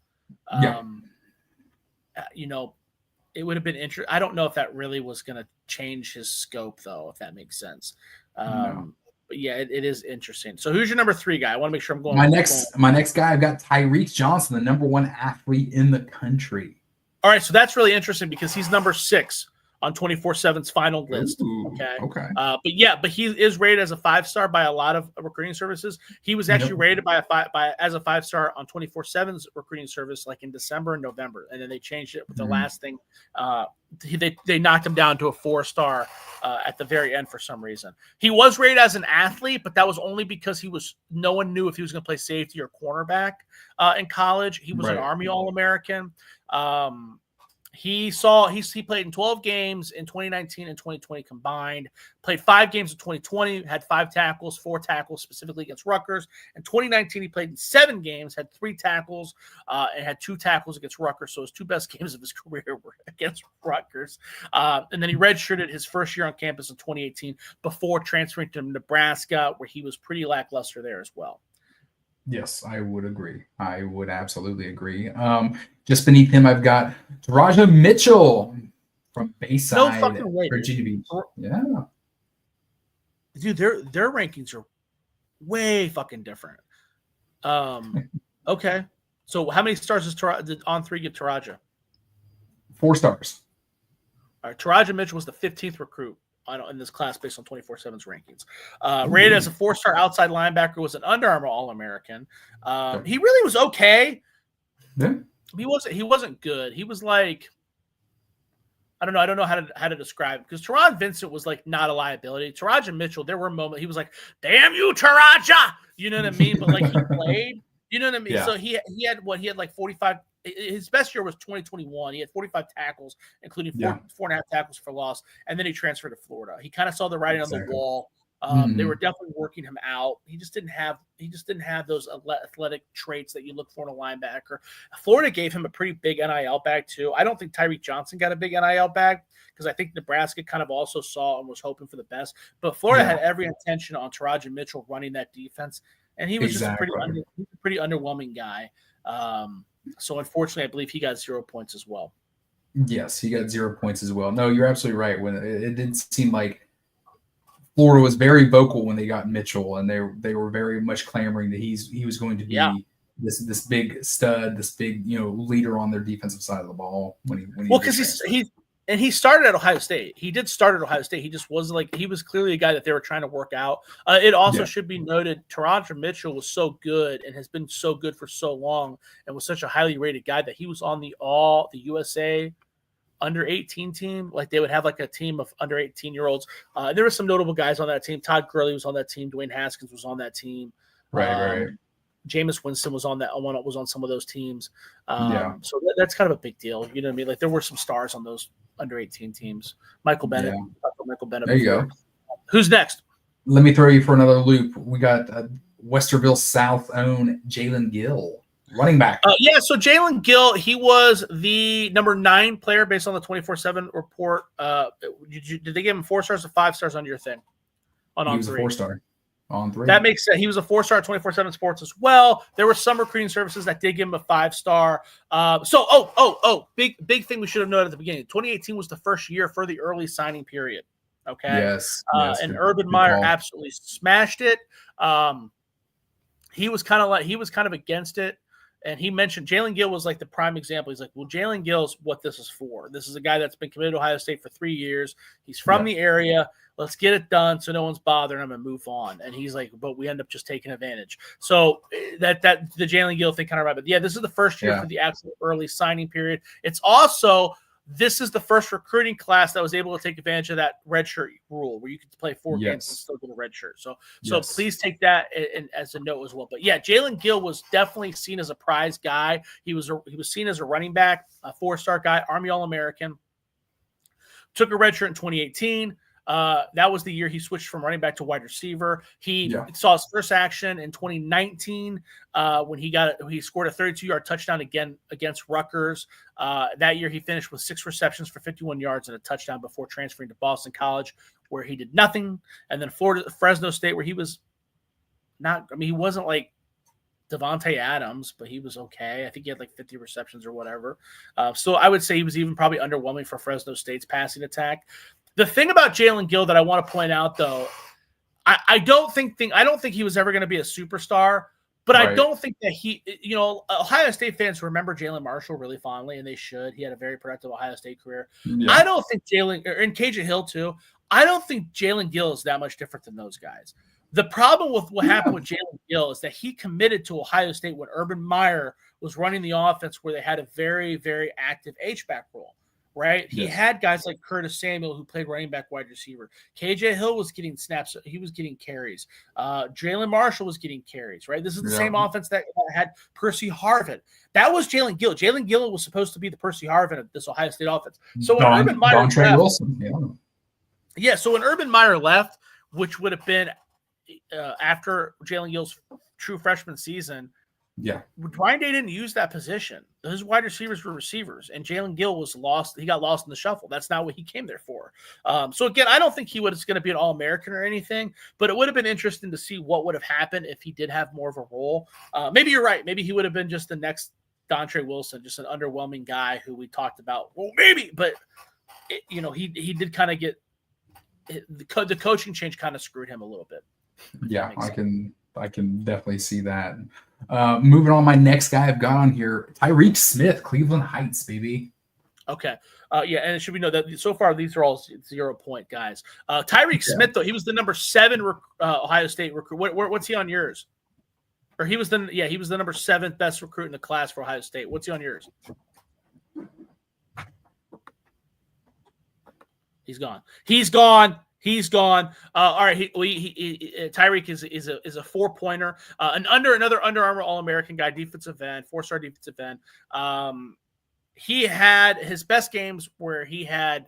It would have been interesting. I don't know if that really was going to change his scope, though, if that makes sense. No. But yeah, it is interesting. So who's your number 3 guy? I want to make sure I'm going. My next guy, I've got Tyreek Johnson, the number 1 athlete in the country. All right, so that's really interesting because he's number 6 on 24/7's final list. Ooh, okay. But he is rated as a 5-star by a lot of recruiting services. He was actually rated as a 5-star on 24/7's recruiting service like in December and November, and then they changed it with the last thing. They knocked him down to a 4-star at the very end for some reason. He was rated as an athlete, but that was only because no one knew if he was going to play safety or cornerback in college. He was an Army All-American. He played in 12 games in 2019 and 2020 combined, played 5 games in 2020, had 5 tackles, 4 tackles specifically against Rutgers. In 2019, he played in 7 games, had 3 tackles, and had 2 tackles against Rutgers. So his 2 best games of his career were against Rutgers. And then he redshirted his first year on campus in 2018 before transferring to Nebraska, where he was pretty lackluster there as well. Yes, I would agree. I would absolutely agree. Just beneath him, I've got Taraja Mitchell from Bayside, Virginia Beach. Yeah. Dude, their rankings are way fucking different. Okay. So how many stars did On3 give Taraja? 4 stars. All right, Taraja Mitchell was the 15th recruit in this class based on 24/7's rankings. Rated as a 4-star outside linebacker, was an Under Armour All-American. He really was okay. Yeah. He wasn't good. He was like, I don't know how to describe it, because Tehran Vincent was like not a liability. Taraja Mitchell, there were moments he was like, "Damn you, Taraja!" You know what I mean? But like he played, you know what I mean? Yeah. So he had like 45. His best year was 2021. He had 45 tackles, including 4.5 tackles for loss, and then he transferred to Florida. He kind of saw the writing on the wall. They were definitely working him out. He just didn't have those athletic traits that you look for in a linebacker. Florida gave him a pretty big NIL bag too. I don't think Tyreek Johnson got a big NIL bag because I think Nebraska kind of also saw and was hoping for the best. But Florida had every intention on Taraja Mitchell running that defense, and he was just a pretty underwhelming guy. So unfortunately, I believe he got 0 points as well. Yes, he got 0 points as well. No, you're absolutely right. When it didn't seem like Florida was very vocal when they got Mitchell, and they were very much clamoring that he was going to be this big stud, this big leader on their defensive side of the ball. Because and he started at Ohio State. He did start at Ohio State. He just wasn't like, he was clearly a guy that they were trying to work out. It also should be noted, Toronto Mitchell was so good and has been so good for so long and was such a highly rated guy that he was on the USA under 18 team. Like they would have like a team of under 18-year-olds. There were some notable guys on that team. Todd Gurley was on that team. Dwayne Haskins was on that team. Right. Jameis Winston was on was on some of those teams. Yeah. So that's kind of a big deal. You know what I mean? Like there were some stars on those under 18 teams. Michael Bennett. Michael Bennett. There you go. Who's next? Let me throw you for another loop. We got Westerville South own Jalen Gill, running back. So Jalen Gill, he was the number 9 player based on the 24/7 report. Did they give him 4 stars or 5 stars on your thing? He was a 4-star on 3. That makes sense. He was a 4-star at 24/7 Sports as well. There were some recruiting services that did give him a 5-star. Big thing we should have noted at the beginning. 2018 was the first year for the early signing period. Okay. Yes. And Urban Meyer absolutely smashed it. He was kind of against it. And he mentioned Jalen Gill was like the prime example. He's like, well, Jalen Gill's what this is for. This is a guy that's been committed to Ohio State for 3 years. He's from the area. Let's get it done so no one's bothering him and move on. And he's like, but we end up just taking advantage. So that the Jalen Gill thing kind of right. But yeah, this is the first year for the absolute early signing period. It's also this is the first recruiting class that was able to take advantage of that redshirt rule where you could play 4 games and still get a redshirt. So please take that as a note as well. But yeah, Jalen Gill was definitely seen as a prize guy. He was seen as a running back, a 4-star guy, Army All-American. Took a redshirt in 2018. That was the year he switched from running back to wide receiver. He saw his first action in 2019 when he scored a 32-yard touchdown again against Rutgers. That year he finished with 6 receptions for 51 yards and a touchdown before transferring to Boston College, where he did nothing. And then Fresno State, where he was he wasn't like Devontae Adams, but he was okay. I think he had like 50 receptions or whatever. So I would say he was even probably underwhelming for Fresno State's passing attack. The thing about Jalen Gill that I want to point out, though, I don't think he was ever going to be a superstar, but I don't think that Ohio State fans remember Jalen Marshall really fondly, and they should. He had a very productive Ohio State career. Yeah. I don't think and KJ Hill too. I don't think Jalen Gill is that much different than those guys. The problem with what happened with Jalen Gill is that he committed to Ohio State when Urban Meyer was running the offense, where they had a very, very active H-back role. Right. He had guys like Curtis Samuel, who played running back, wide receiver. KJ Hill was getting snaps. He was getting carries. Jalen Marshall was getting carries. Right. This is the same offense that had Percy Harvin. That was Jalen Gill. Jalen Gill was supposed to be the Percy Harvin of this Ohio State offense. So when Urban Meyer left, so when Urban Meyer left, which would have been after Jalen Gill's true freshman season, Ryan Day didn't use that position. His wide receivers were receivers, and Jalen Gill was lost. He got lost in the shuffle. That's not what he came there for. So again, I don't think he was going to be an All-American or anything, but it would have been interesting to see what would have happened if he did have more of a role. Maybe you're right. Maybe he would have been just the next Dontre Wilson, just an underwhelming guy who we talked about. Well, maybe, but he did kind of get the coaching change kind of screwed him a little bit. Yeah, I can definitely see that. Moving on, my next guy I've got on here, Tyreek Smith, Cleveland Heights, baby. Okay. And it should be known that so far these are all 0 point guys. Tyreek Smith, though, he was the number 7 Ohio State recruit. What's he on yours? Or he was the number 7th best recruit in the class for Ohio State. What's he on yours? He's gone. All right. Tyreek is a 4-pointer, another Under Armour All-American guy, defensive end, 4-star defensive end. He had his best games where he had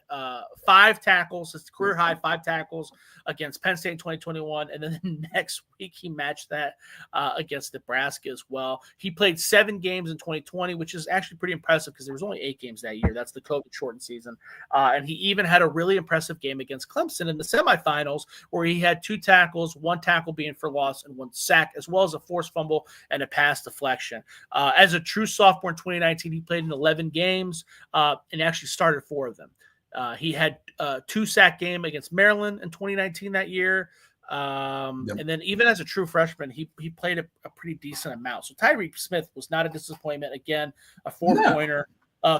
5 tackles, his career high 5 tackles against Penn State in 2021. And then the next week he matched that against Nebraska as well. He played 7 games in 2020, which is actually pretty impressive because there was only 8 games that year. That's the COVID shortened season. And he even had a really impressive game against Clemson in the semifinals where he had 2 tackles, 1 tackle being for loss and 1 sack, as well as a forced fumble and a pass deflection. As a true sophomore in 2019, he played in 11 games and actually started 4 of them. He had a 2-sack game against Maryland in 2019 that year. And then even as a true freshman, he played a pretty decent amount. So Tyreek Smith was not a disappointment. Again, a 4-pointer.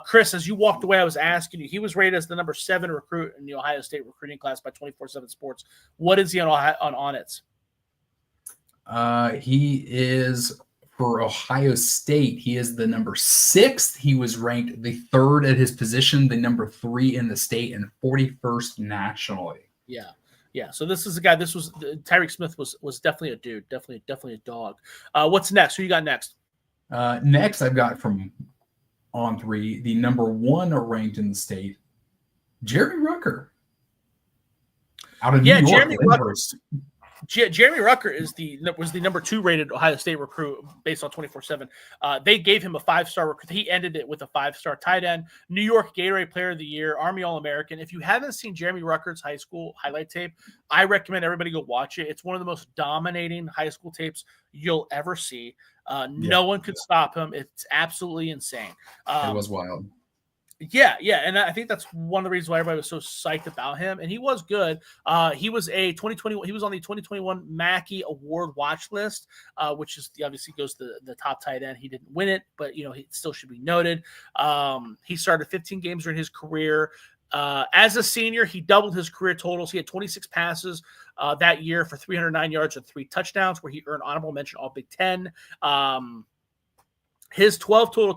Chris, as you walked away, I was asking you, he was rated as the number 7 recruit in the Ohio State recruiting class by 24/7 Sports. What is he on it? He is, for Ohio State, he is the number 6. He was ranked the 3rd at his position, the number 3 in the state, and 41st nationally. Yeah. Yeah, so this is a guy. This was Tyreek Smith was definitely a dude, definitely a dog. What's next? Who you got next? Next, I've got from On3, the number 1 ranked in the state, Jeremy Rucker, out of New York. Jeremy Rucker was the number 2 rated Ohio State recruit based on 24/7. They gave him a 5-star recruit. He ended it with a 5-star tight end. New York Gatorade Player of the Year, Army All-American. If you haven't seen Jeremy Rucker's high school highlight tape, I recommend everybody go watch it. It's one of the most dominating high school tapes you'll ever see. No one could stop him. It's absolutely insane. It was wild. Yeah, and I think that's one of the reasons why everybody was so psyched about him. And he was good. He was a 2021. He was on the 2021 Mackey Award watch list, which is obviously goes to the top tight end. He didn't win it, but he still should be noted. He started 15 games during his career. As a senior, he doubled his career totals. He had 26 passes that year for 309 yards and 3 touchdowns, where he earned honorable mention All Big Ten. His 12 total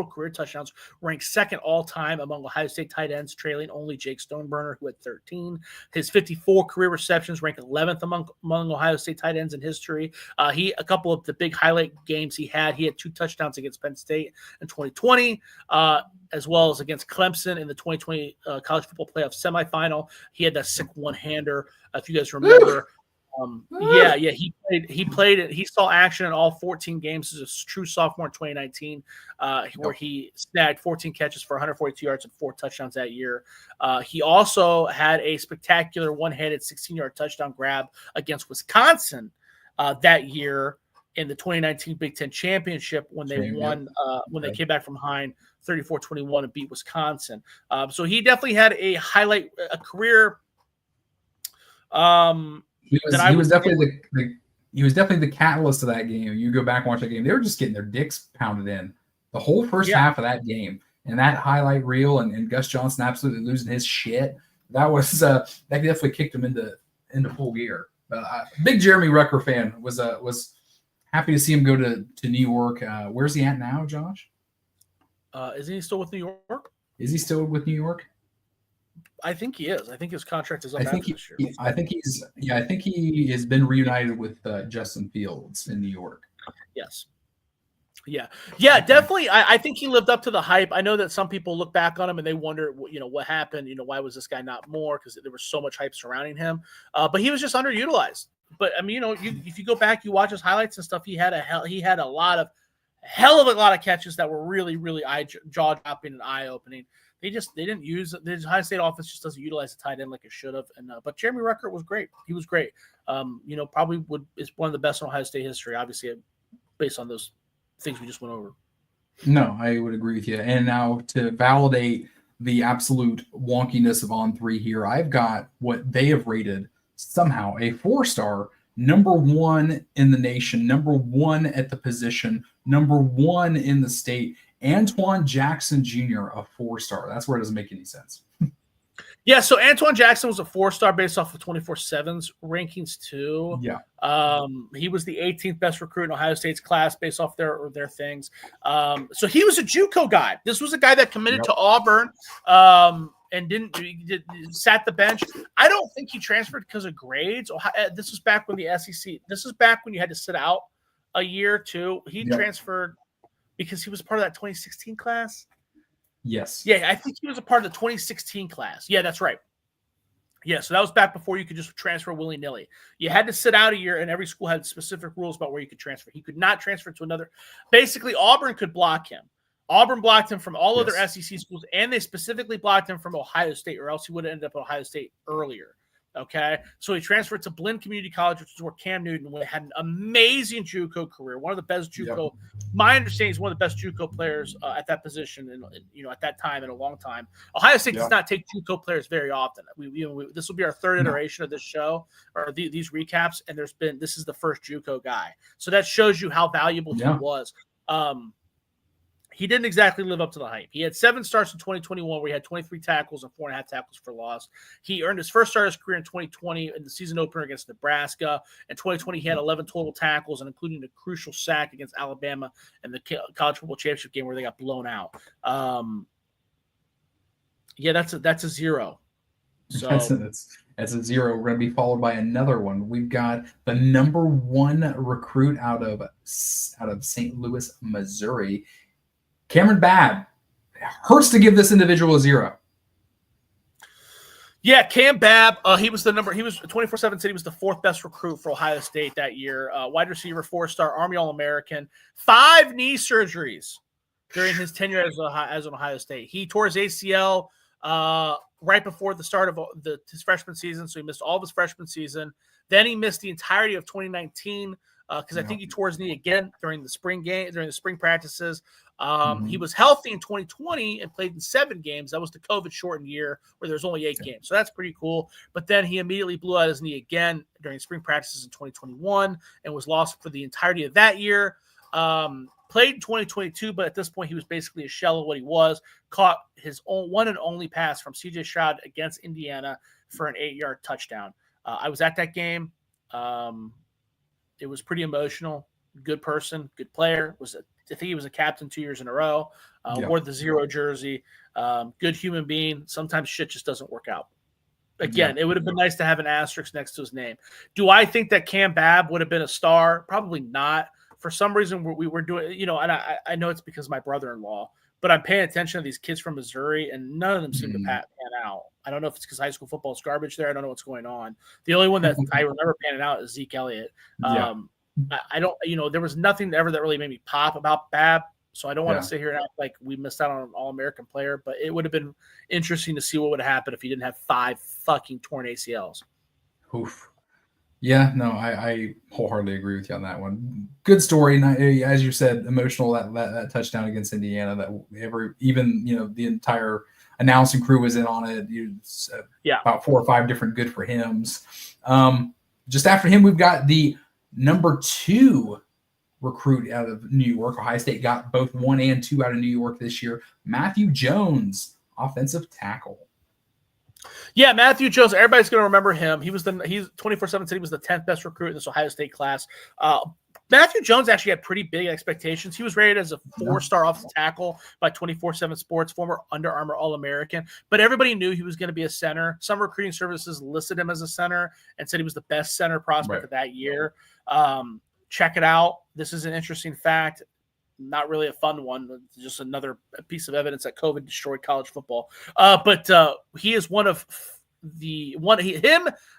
career touchdowns, ranked 2nd all-time among Ohio State tight ends, trailing only Jake Stoneburner, who had 13. His 54 career receptions ranked 11th among Ohio State tight ends in history. A couple of the big highlight games he had 2 touchdowns against Penn State in 2020, as well as against Clemson in the 2020 college football playoff semifinal. He had that sick one-hander, if you guys remember. He played it. He saw action in all 14 games as a true sophomore in 2019, where he snagged 14 catches for 142 yards and 4 touchdowns that year. He also had a spectacular one-handed 16-yard touchdown grab against Wisconsin that year in the 2019 Big Ten Championship when they won, when they came back from behind 34-21 and beat Wisconsin. So he definitely had a career. He was definitely the catalyst of that game. You go back and watch that game; they were just getting their dicks pounded in the whole first half of that game. And that highlight reel and Gus Johnson absolutely losing his shit. That was that definitely kicked him into full gear. Big Jeremy Rucker fan, was happy to see him go to New York. Where's he at now, Josh? Isn't he still with New York? Is he still with New York? I think he is. I think his contract is up this year. I think he has been reunited with Justin Fields in New York. Yes. Yeah, definitely. I think he lived up to the hype. I know that some people look back on him and they wonder, what happened. Why was this guy not more? Because there was so much hype surrounding him. But he was just underutilized. But I mean, if you go back, you watch his highlights and stuff. He had a hell of a lot of catches that were really, really jaw dropping and eye opening. They didn't use the Ohio State offense just doesn't utilize the tight end like it should have. And but Jeremy Rucker was great. He was great. Probably is one of the best in Ohio State history. Obviously, based on those things we just went over. No, I would agree with you. And now to validate the absolute wonkiness of On3 here, I've got what they have rated somehow a 4-star, number 1 in the nation, number 1 at the position, number 1 in the state. Antoine Jackson Jr., a 4-star. That's where it doesn't make any sense. Yeah, so Antoine Jackson was a 4-star based off of 24/7's rankings too. Yeah. He was the 18th best recruit in Ohio State's class based off their things. So he was a JUCO guy. This was a guy that committed to Auburn and sat the bench. I don't think he transferred because of grades. This was back when the SEC. This is back when you had to sit out a year too. He transferred because he was part of that 2016 class. Yes. Yeah, I think he was a part of the 2016 class. Yeah, that's right. Yeah, so that was back before you could just transfer willy-nilly. You had to sit out a year, and every school had specific rules about where you could transfer. He could not transfer to another. Basically, Auburn could block him. Auburn blocked him from all other SEC schools, and they specifically blocked him from Ohio State, or else he would have ended up at Ohio State earlier. Okay, so he transferred to Blinn Community College, which is where Cam Newton had an amazing JUCO career. One of the best JUCO, my understanding is one of the best JUCO players at that position, and at that time in a long time. Ohio State does not take JUCO players very often. This will be our third iteration of this show or these recaps, and this is the first JUCO guy, so that shows you how valuable he was. he didn't exactly live up to the hype. He had 7 starts in 2021 where he had 23 tackles and 4.5 tackles for loss. He earned his first start of his career in 2020 in the season opener against Nebraska. In 2020, he had 11 total tackles and including a crucial sack against Alabama in the college football championship game where they got blown out. That's a 0. So that's a 0. We're going to be followed by another one. We've got the number 1 recruit out of St. Louis, Missouri, Cameron Babb. Hurts to give this individual a 0. Yeah, Cam Babb. He was 24/7 said he was the 4th best recruit for Ohio State that year. Wide receiver, 4-star, Army All-American, 5 knee surgeries during his tenure as an Ohio State. He tore his ACL right before the start of his freshman season, so he missed all of his freshman season. Then he missed the entirety of 2019 because I think he tore his knee again during the spring practices. He was healthy in 2020 and played in 7 games. That was the COVID shortened year where there's only 8 games. So that's pretty cool. But then he immediately blew out his knee again during spring practices in 2021 and was lost for the entirety of that year. Played in 2022, but at this point he was basically a shell of what he was. Caught his one and only pass from C.J. Stroud against Indiana for an 8-yard touchdown. I was at that game. It was pretty emotional. Good person, good player. I think he was a captain 2 years in a row. Wore the 0 jersey. Good human being. Sometimes shit just doesn't work out. Again, it would have been nice to have an asterisk next to his name. Do I think that Cam Babb would have been a star? Probably not. For some reason, we were doing, and I know it's because of my brother-in-law, but I'm paying attention to these kids from Missouri, and none of them seem to pan out. I don't know if it's because high school football is garbage there. I don't know what's going on. The only one that I remember panning out is Zeke Elliott. I don't, there was nothing ever that really made me pop about Babb, so I don't want to sit here and act like we missed out on an All-American player, but it would have been interesting to see what would have happened if he didn't have 5 fucking torn ACLs. Oof. Yeah, no, I wholeheartedly agree with you on that one. Good story. As you said, emotional, that touchdown against Indiana, the entire announcing crew was in on it. About 4 or 5 different good for hims. Just after him, we've got the number 2 recruit out of New York. Ohio State got both 1 and 2 out of New York this year. Matthew Jones, offensive tackle. Yeah, Matthew Jones. Everybody's going to remember him. He's 24/7 said he was the 10th best recruit in this Ohio State class. Matthew Jones actually had pretty big expectations. He was rated as a 4-star offensive tackle by 24/7 Sports, former Under Armour All-American. But everybody knew he was going to be a center. Some recruiting services listed him as a center and said he was the best center prospect of that year. Check it out. This is an interesting fact. Not really a fun one, just another piece of evidence that COVID destroyed college football. But he is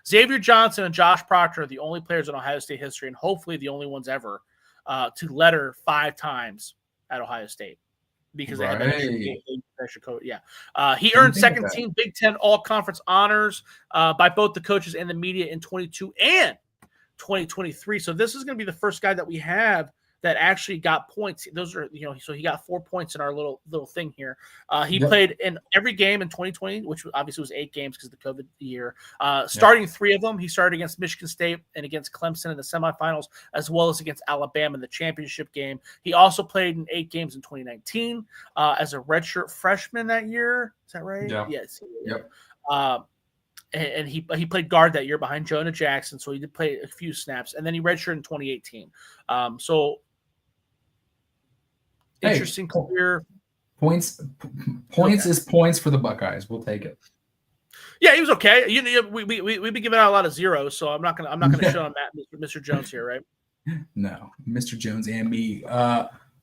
Xavier Johnson and Josh Proctor are the only players in Ohio State history, and hopefully the only ones ever to letter 5 times at Ohio State because they had that extra code. Yeah. He earned second team Big Ten All-Conference honors by both the coaches and the media in 22 and 2023. So this is going to be the first guy that we have that actually got points. Those are, so he got 4 points in our little thing here. He played in every game in 2020, which obviously was 8 games because of the COVID year. Starting 3 of them, he started against Michigan State and against Clemson in the semifinals, as well as against Alabama in the championship game. He also played in 8 games in 2019 as a redshirt freshman that year. Is that right? Yeah. Yes. Yep. And he played guard that year behind Jonah Jackson, so he did play a few snaps, and then he redshirted in 2018. Interesting career. Points is points for the Buckeyes. We'll take it. Yeah, he was okay. We've been giving out a lot of zeros, so I'm not gonna show him that Mr. Jones here, right? No, Mr. Jones and me.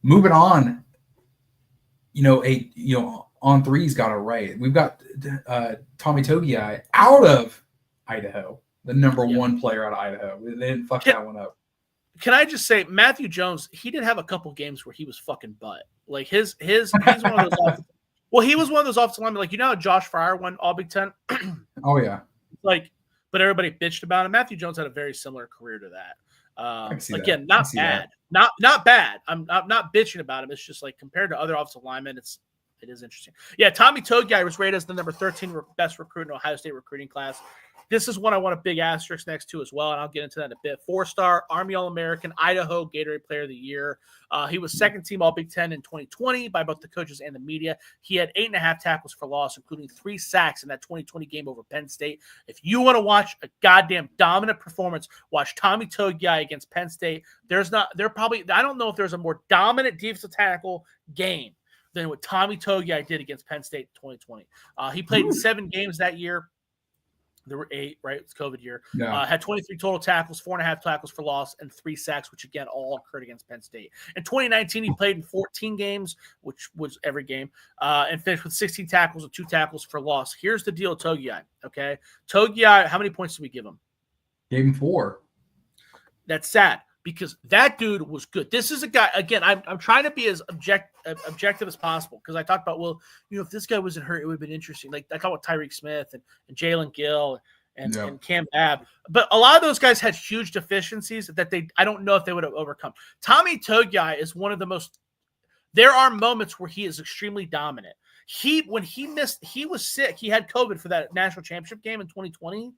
Moving on. On three's got it right. We've got Tommy Togiai out of Idaho, the number 1 player out of Idaho. They didn't fuck that one up. Can I just say, Matthew Jones, he did have a couple games where he was fucking butt. Like he's one of those. Well, he was one of those offensive linemen. Like how Josh Fryer won All Big Ten. Oh yeah. But everybody bitched about him. Matthew Jones had a very similar career to that. Again, not bad. Not bad. I'm not bitching about him. It's just like compared to other offensive linemen, it is interesting. Yeah, Tommy Togiai was rated as the number 13 best recruit in Ohio State recruiting class. This is one I want a big asterisk next to as well, and I'll get into that in a bit. 4-star, Army All-American, Idaho Gatorade Player of the Year. He was second team All-Big Ten in 2020 by both the coaches and the media. He had 8.5 tackles for loss, including 3 sacks in that 2020 game over Penn State. If you want to watch a goddamn dominant performance, watch Tommy Togiai against Penn State. I don't know if there's a more dominant defensive tackle game than what Tommy Togiai did against Penn State in 2020. He played in 7 games that year. There were 8, right? It's COVID year. Yeah. Had 23 total tackles, 4.5 tackles for loss, and 3 sacks, which again all occurred against Penn State. In 2019, he played in 14 games, which was every game, and finished with 16 tackles and 2 tackles for loss. Here's the deal, Togiai. Okay, Togiai, how many points did we give him? Gave him 4. That's sad because that dude was good. This is a guy. Again, I'm trying to be as objective as possible because I talked about, well, if this guy wasn't hurt, it would have been interesting. Like I talked about Tyreek Smith and Jalen Gill and Cam Babb, but a lot of those guys had huge deficiencies that I don't know if they would have overcome. Tommy Togiai is one of the most. There are moments where he is extremely dominant. When he was sick. He had COVID for that national championship game in 2020.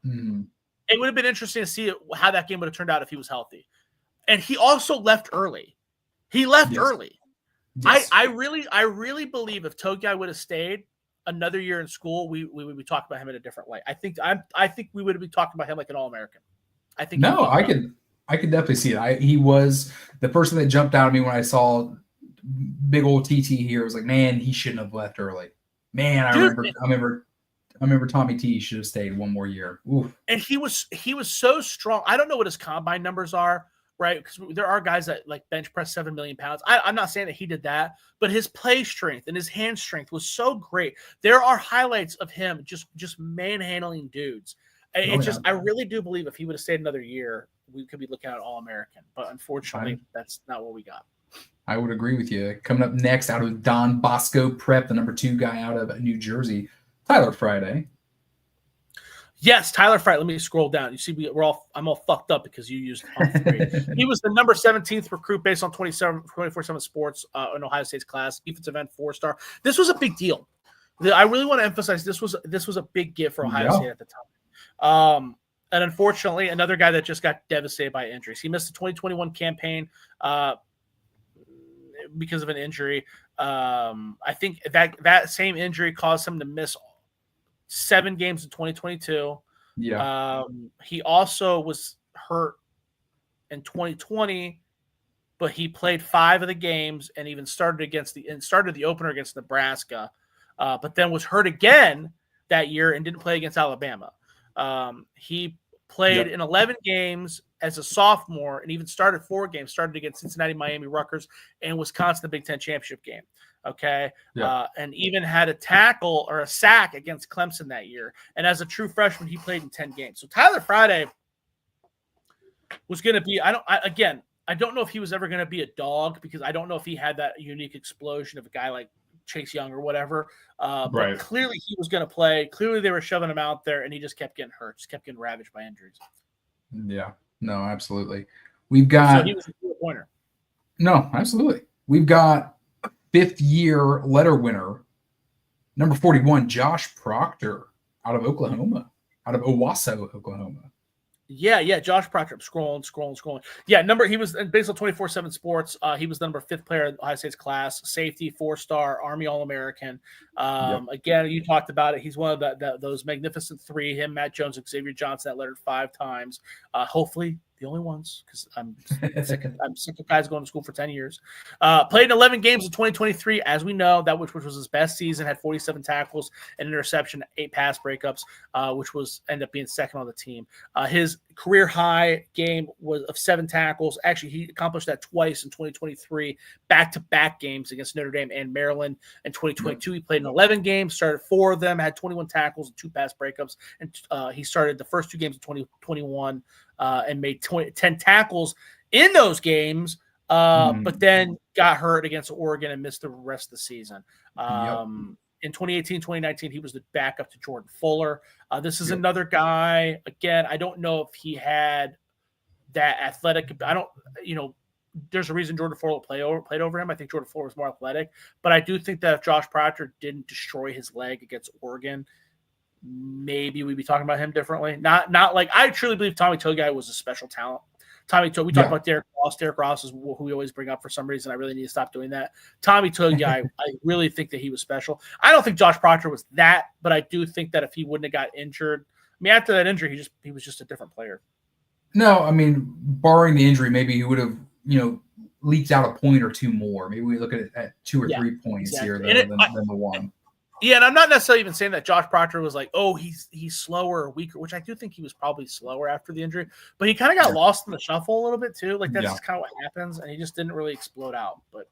Mm-hmm. It would have been interesting to see how that game would have turned out if he was healthy. And he also left early. He left early. Yes. I really believe if Togiai would have stayed another year in school, we would be talking about him in a different way. I think we would be talking about him like an All-American. I think. No, I could definitely see it. He was the person that jumped out at me when I saw big old TT here. I was like, man, he shouldn't have left early. Man, I remember Tommy T should have stayed one more year. Oof. And he was so strong. I don't know what his combine numbers are, right? Because there are guys that like bench press 7 million pounds. I'm not saying that he did that, but his play strength and his hand strength was so great. There are highlights of him just manhandling dudes. I really do believe if he would have stayed another year, we could be looking at All-American. But unfortunately, that's not what we got. I would agree with you. Coming up next, out of Don Bosco Prep, the number 2 guy out of New Jersey, Tyler Friday. Yes, Tyler Friday. Let me scroll down. You see, I'm all fucked up because you used 3. He was the number 17th recruit based on 24/7 Sports in Ohio State's class. Defensive end, 4-star. This was a big deal. I really want to emphasize this was a big gift for Ohio State at the time. And unfortunately, another guy that just got devastated by injuries. He missed the 2021 campaign because of an injury. I think that same injury caused him to miss 7 games in 2022. Yeah. He also was hurt in 2020, but he played 5 of the games and even started the opener against Nebraska, but then was hurt again that year and didn't play against Alabama. He played in 11 games as a sophomore and even started 4 games, started against Cincinnati, Miami, Rutgers, and Wisconsin, the Big Ten championship game. Okay. And even had a tackle or a sack against Clemson that year. And as a true freshman, he played in 10 games. So Tyler Friday was going to be, I don't know if he was ever going to be a dog because I don't know if he had that unique explosion of a guy like Chase Young or whatever. But clearly he was going to play. Clearly they were shoving him out there and he just kept getting hurt, just kept getting ravaged by injuries. Yeah, no, absolutely. We've got. So he was a pointer. No, absolutely. We've got 5th-year letter winner, number 41, Josh Proctor out of Oklahoma, out of Owasso, Oklahoma. Yeah, Josh Proctor. I'm scrolling. Yeah, he was based on 24/7 Sports. He was the number 5th player in Ohio State's class, safety, 4-star, Army All-American. Again, you talked about it. He's one of those magnificent 3. Him, Matt Jones, and Xavier Johnson that lettered 5 times. Hopefully the only ones because I'm sick of guys going to school for 10 years. Played in 11 games in 2023, as we know, which was his best season, had 47 tackles, an interception, 8 pass breakups, which ended up being second on the team. His career high game was of 7 tackles. Actually, he accomplished that twice in 2023, back-to-back games against Notre Dame and Maryland. In 2022, he played in 11 games, started 4 of them, had 21 tackles and 2 pass breakups, and he started the first 2 games of 2021 and made 10 tackles in those games, but then got hurt against Oregon and missed the rest of the season. In 2018, 2019, he was the backup to Jordan Fuller. This is another guy, again, I don't know if he had that athletic. There's a reason Jordan Fuller played over him. I think Jordan Fuller was more athletic, but I do think that if Josh Proctor didn't destroy his leg against Oregon, maybe we'd be talking about him differently. Not like I truly believe Tommy Togiai was a special talent. We talked about Derek Ross. Derek Ross is who we always bring up for some reason. I really need to stop doing that. Tommy Togiai, I really think that he was special. I don't think Josh Proctor was that, but I do think that if he wouldn't have got injured, I mean, after that injury, he was just a different player. No, I mean, barring the injury, maybe he would have, leaked out a point or two more. Maybe we look at 2 or 3 points here than the one. Yeah, and I'm not necessarily even saying that Josh Proctor was like, oh, he's slower or weaker, which I do think he was probably slower after the injury, but he kind of got lost in the shuffle a little bit too. Like that's just kind of what happens, and he just didn't really explode out. But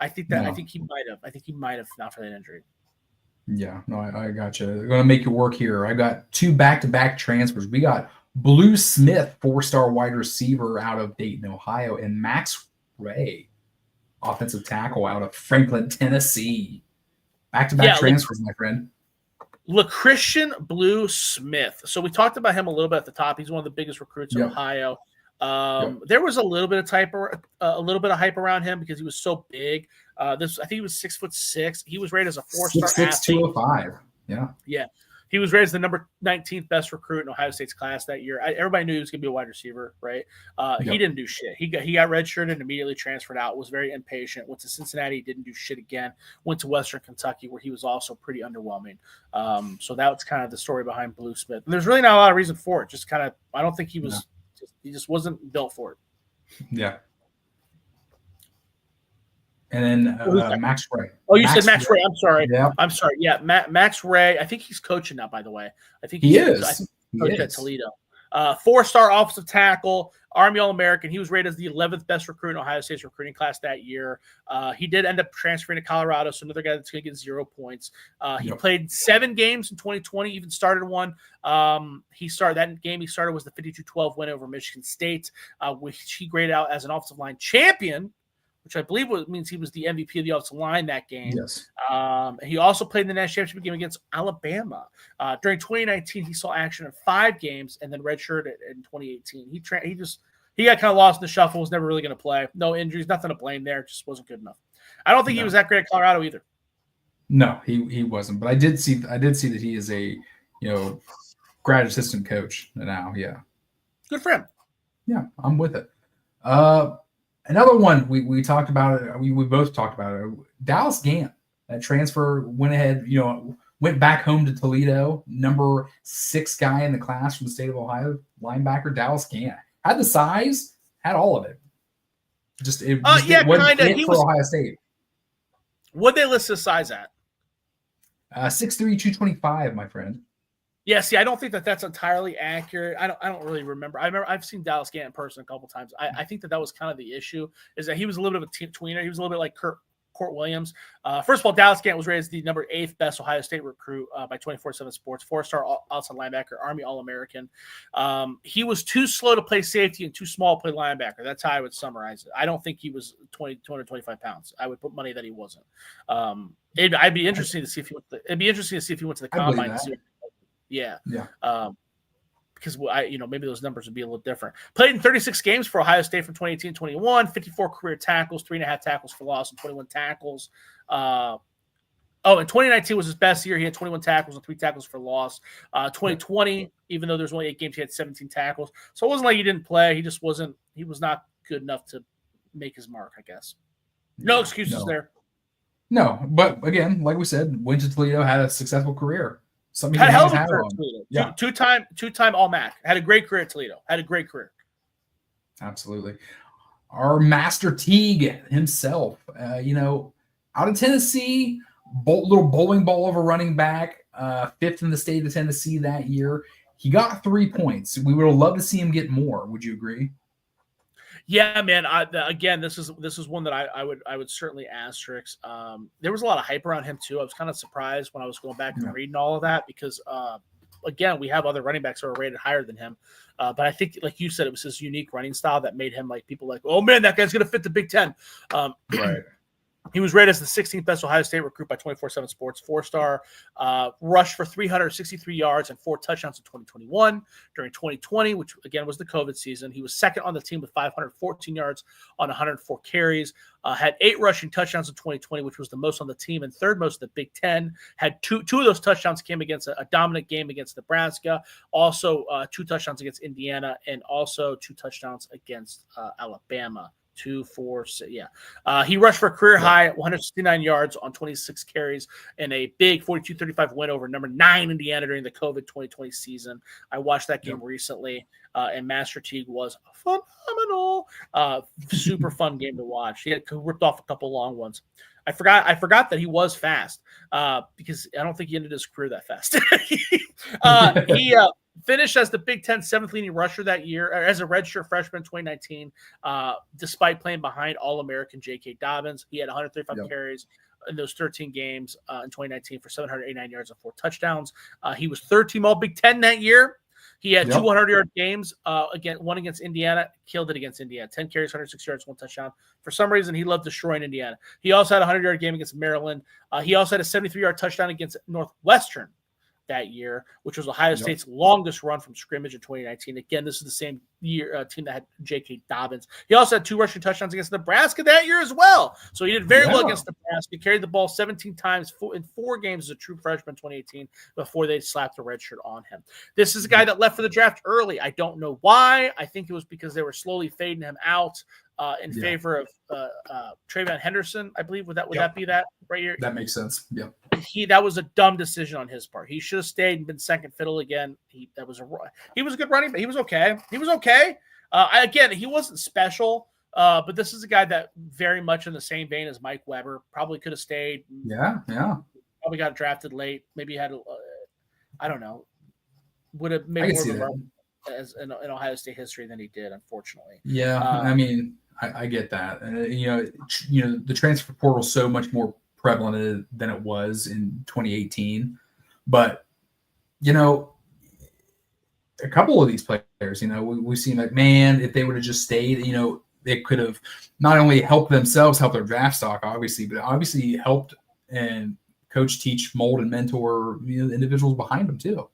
I think he might have not for that injury. Yeah, no, I got you. I'm going to make you work here. I got 2 back-to-back transfers. We got Blue Smith, 4-star wide receiver out of Dayton, Ohio, and Max Ray, offensive tackle out of Franklin, Tennessee. Back-to-back transfers, my friend. LaChristian Blue Smith. So we talked about him a little bit at the top. He's one of the biggest recruits in Ohio. There was a little bit of hype around him because he was so big. I think he was 6'6". He was rated as a 4-star 6'6", 205. Yeah. He was rated as the number 19th best recruit in Ohio State's class that year. Everybody knew he was going to be a wide receiver, right? He didn't do shit. He got redshirted and immediately transferred out, was very impatient. Went to Cincinnati, didn't do shit again. Went to Western Kentucky, where he was also pretty underwhelming. So that was kind of the story behind Blue Smith. And there's really not a lot of reason for it. Just kind of, I don't think he was – he just wasn't built for it. Yeah. And then Max Ray. Oh, you said Max Ray. I'm sorry. Yeah. I'm sorry. Yeah, Max Ray. I think he's coaching now, by the way. I think he is. I think he's coaching at Toledo. 4-star offensive tackle, Army All-American. He was rated as the 11th best recruit in Ohio State's recruiting class that year. He did end up transferring to Colorado, so another guy that's going to get 0 points. He played 7 games in 2020, even started one. He started was the 52-12 win over Michigan State, which he graded out as an offensive line champion, which I believe means he was the MVP of the offensive line that game. Yes. He also played in the national championship game against Alabama. During 2019, he saw action in 5 games and then redshirted in 2018. He got kind of lost in the shuffle, was never really going to play. No injuries, nothing to blame there. Just wasn't good enough. I don't think he was that great at Colorado either. No, he wasn't. But I did see that he is a grad assistant coach now. Yeah. Good for him. Yeah, I'm with it. Another one we talked about it. We both talked about it. Dallas Gant, that transfer went ahead, went back home to Toledo. Number 6 guy in the class from the state of Ohio, linebacker Dallas Gant. Had the size, had all of it. It wasn't fit for Ohio State. What'd they list his size at? 6'3", 225, my friend. Yeah, see, I don't think that's entirely accurate. I don't really remember. I've seen Dallas Gant in person a couple times. I think that was kind of the issue, is that he was a little bit of a tweener. He was a little bit like Court Williams. First of all, Dallas Gant was rated as the number 8th best Ohio State recruit by 24/7 Sports, 4-star outside linebacker, Army All-American. He was too slow to play safety and too small to play linebacker. That's how I would summarize it. I don't think he was 225 pounds. I would put money that he wasn't. It'd be interesting to see if he went to the combine. Yeah. Because maybe those numbers would be a little different. Played in 36 games for Ohio State from 2018-21, 54 career tackles, 3.5 tackles for loss, and 21 tackles. And 2019 was his best year. He had 21 tackles and 3 tackles for loss. 2020, even though there's only 8 games, he had 17 tackles. So it wasn't like he didn't play. He just wasn't. He was not good enough to make his mark, I guess. No excuses there. No, but again, like we said, went to Toledo, had a successful career. Had a hell of a career at Toledo. Yeah. Two-time All-MAC. Had a great career at Toledo. Absolutely. Our Master Teague himself, out of Tennessee, little bowling ball of a running back, 5th in the state of Tennessee that year. He got 3 points. We would have loved to see him get more. Would you agree? Yeah, man. Again, this is one that I would certainly asterisk. There was a lot of hype around him too. I was kind of surprised when I was going back and reading all of that because, again, we have other running backs who are rated higher than him. But I think, like you said, it was his unique running style that made him like people like, oh man, that guy's gonna fit the Big Ten. Right. He was rated as the 16th best Ohio State recruit by 24/7 Sports. 4-star, rushed for 363 yards and 4 touchdowns in 2021. During 2020, which again was the COVID season, he was second on the team with 514 yards on 104 carries. Had 8 rushing touchdowns in 2020, which was the most on the team and third most of the Big Ten. Had two of those touchdowns came against a dominant game against Nebraska. Also, 2 touchdowns against Indiana, and also 2 touchdowns against Alabama. 2, 4, 6, yeah. He rushed for a career high 169 yards on 26 carries in a big 42-35 win over number 9 Indiana during the COVID 2020 season. I watched that game recently, and Master Teague was phenomenal. Super fun game to watch. He had ripped off a couple long ones. I forgot that he was fast because I don't think he ended his career that fast. He finished as the Big Ten 7th leading rusher that year, or as a redshirt freshman in 2019, despite playing behind All-American J.K. Dobbins. He had 135 carries in those 13 games in 2019 for 789 yards and 4 touchdowns. He was third team All-Big Ten that year. He had 200-yard games, one against Indiana, killed it against Indiana. 10 carries, 106 yards, 1 touchdown. For some reason, he loved destroying Indiana. He also had a 100-yard game against Maryland. He also had a 73-yard touchdown against Northwestern that year, which was Ohio State's longest run from scrimmage in 2019. Again, this is the same year team that had J.K. Dobbins. He also had 2 rushing touchdowns against Nebraska that year as well. So he did very well against Nebraska. He carried the ball 17 times in 4 games as a true freshman in 2018 before they slapped the red shirt on him. This is a guy that left for the draft early. I don't know why. I think it was because they were slowly fading him out in favor of Trayvon Henderson, I believe. Would that be that right here? That makes sense. Yep. That was a dumb decision on his part. He should have stayed and been second fiddle again. He was a good running back. He was okay. Again, he wasn't special, but this is a guy that very much in the same vein as Mike Weber. Probably could have stayed. Yeah. Probably got drafted late. Maybe had I don't know. Would have made more of a run as in Ohio State history than he did, unfortunately. Yeah, I mean, I get that. The transfer portal is so much more prevalent than it was in 2018. But, a couple of these players, we've seen like, man, if they would have just stayed, they could have not only helped themselves, help their draft stock, obviously, but obviously helped and coach, teach, mold, and mentor the individuals behind them too.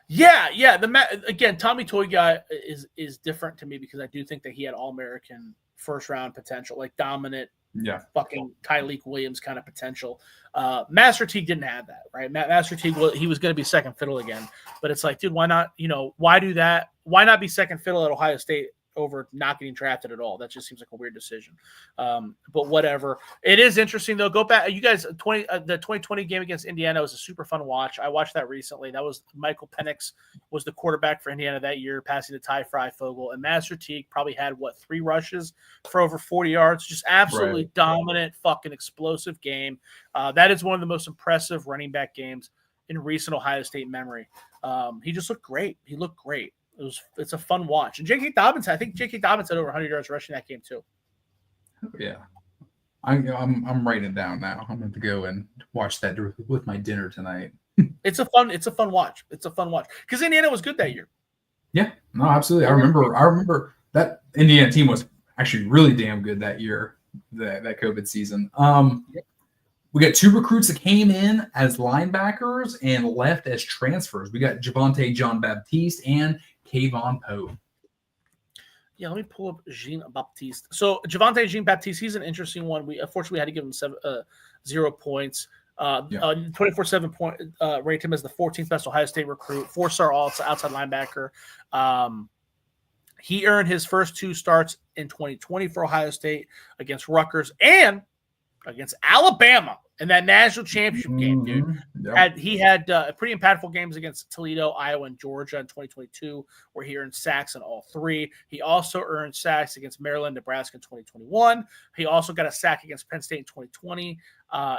Yeah. Again, Tommy Togiai is different to me because I do think that he had All-American first-round potential, like dominant, fucking Tyleek Williams kind of potential. Master Teague didn't have that, right? Master Teague, he was going to be second fiddle again, but it's like, dude, why not? Why do that? Why not be second fiddle at Ohio State over not getting drafted at all? That just seems like a weird decision. But whatever. It is interesting though. Go back, you guys. The 2020 game against Indiana was a super fun watch. I watched that recently. That was Michael Penix was the quarterback for Indiana that year, passing to Ty Freifogel, and Master Teague probably had 3 rushes for over 40 yards. Just absolutely dominant, fucking explosive game. That is one of the most impressive running back games in recent Ohio State memory. He just looked great. He looked great. It's a fun watch. And J.K. Dobbins, I think J.K. Dobbins had over 100 yards rushing that game too. Yeah. I'm writing it down now. I'm going to go and watch that with my dinner tonight. It's a fun watch. It's a fun watch because Indiana was good that year. Yeah, no, absolutely. I remember that Indiana team was actually really damn good that year, that COVID season. We got 2 recruits that came in as linebackers and left as transfers. We got Javonte John Baptiste and Kayvon Poe. Yeah, let me pull up Jean Baptiste. So Javonte Jean Baptiste, he's an interesting one. We unfortunately had to give him 0 points. 24/7 point ranked him as the 14th best Ohio State recruit, 4-star outside linebacker. He earned his first 2 starts in 2020 for Ohio State against Rutgers and against Alabama in that national championship game, dude. Yep. He had pretty impactful games against Toledo, Iowa, and Georgia in 2022, where he earned sacks in all 3. He also earned sacks against Maryland, Nebraska in 2021. He also got a sack against Penn State in 2020,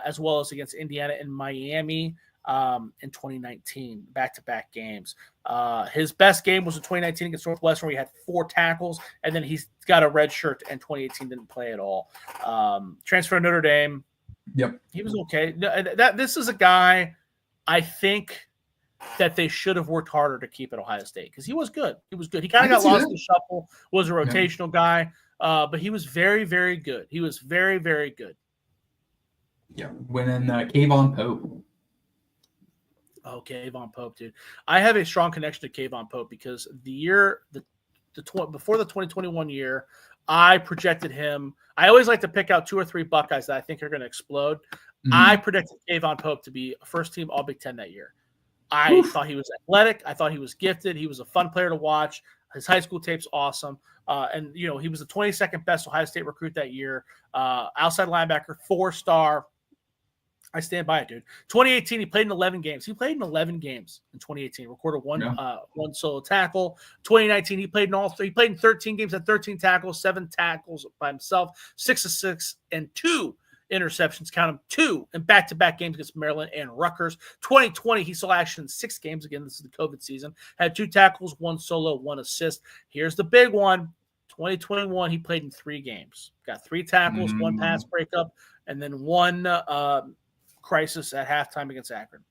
as well as against Indiana and Miami in 2019, back-to-back games. His best game was in 2019 against Northwestern, where he had 4 tackles, and then he's got a red shirt, and 2018 didn't play at all. Transfer to Notre Dame. Yep. He was okay. This is a guy I think that they should have worked harder to keep at Ohio State because he was good. He was good. He kind of got lost in the shuffle, was a rotational guy, but he was very, very good. He was very, very good. Yeah, winning Kayvon Pope. Oh, Kayvon Pope, dude. I have a strong connection to Kayvon Pope because before the 2021 year, I projected him. I always like to pick out 2 or 3 Buckeyes that I think are going to explode. I predicted Kayvon Pope to be a first team All Big Ten that year. I thought he was athletic. I thought he was gifted. He was a fun player to watch. His high school tape's awesome. And, you know, he was the 22nd best Ohio State recruit that year. Outside linebacker, 4-star. I stand by it, dude. 2018, he played in 11 games. He played in 11 games in 2018. Recorded one solo tackle. 2019, he played in all 3. He played in 13 games, had 13 tackles, 7 tackles by himself, 6 assists, and 2 interceptions. Count them, 2 in back-to-back games against Maryland and Rutgers. 2020, he saw action in 6 games. Again, this is the COVID season. Had 2 tackles, 1 solo, 1 assist. Here's the big one. 2021, he played in 3 games. Got 3 tackles, 1 pass breakup, and then 1 crisis at halftime against Akron.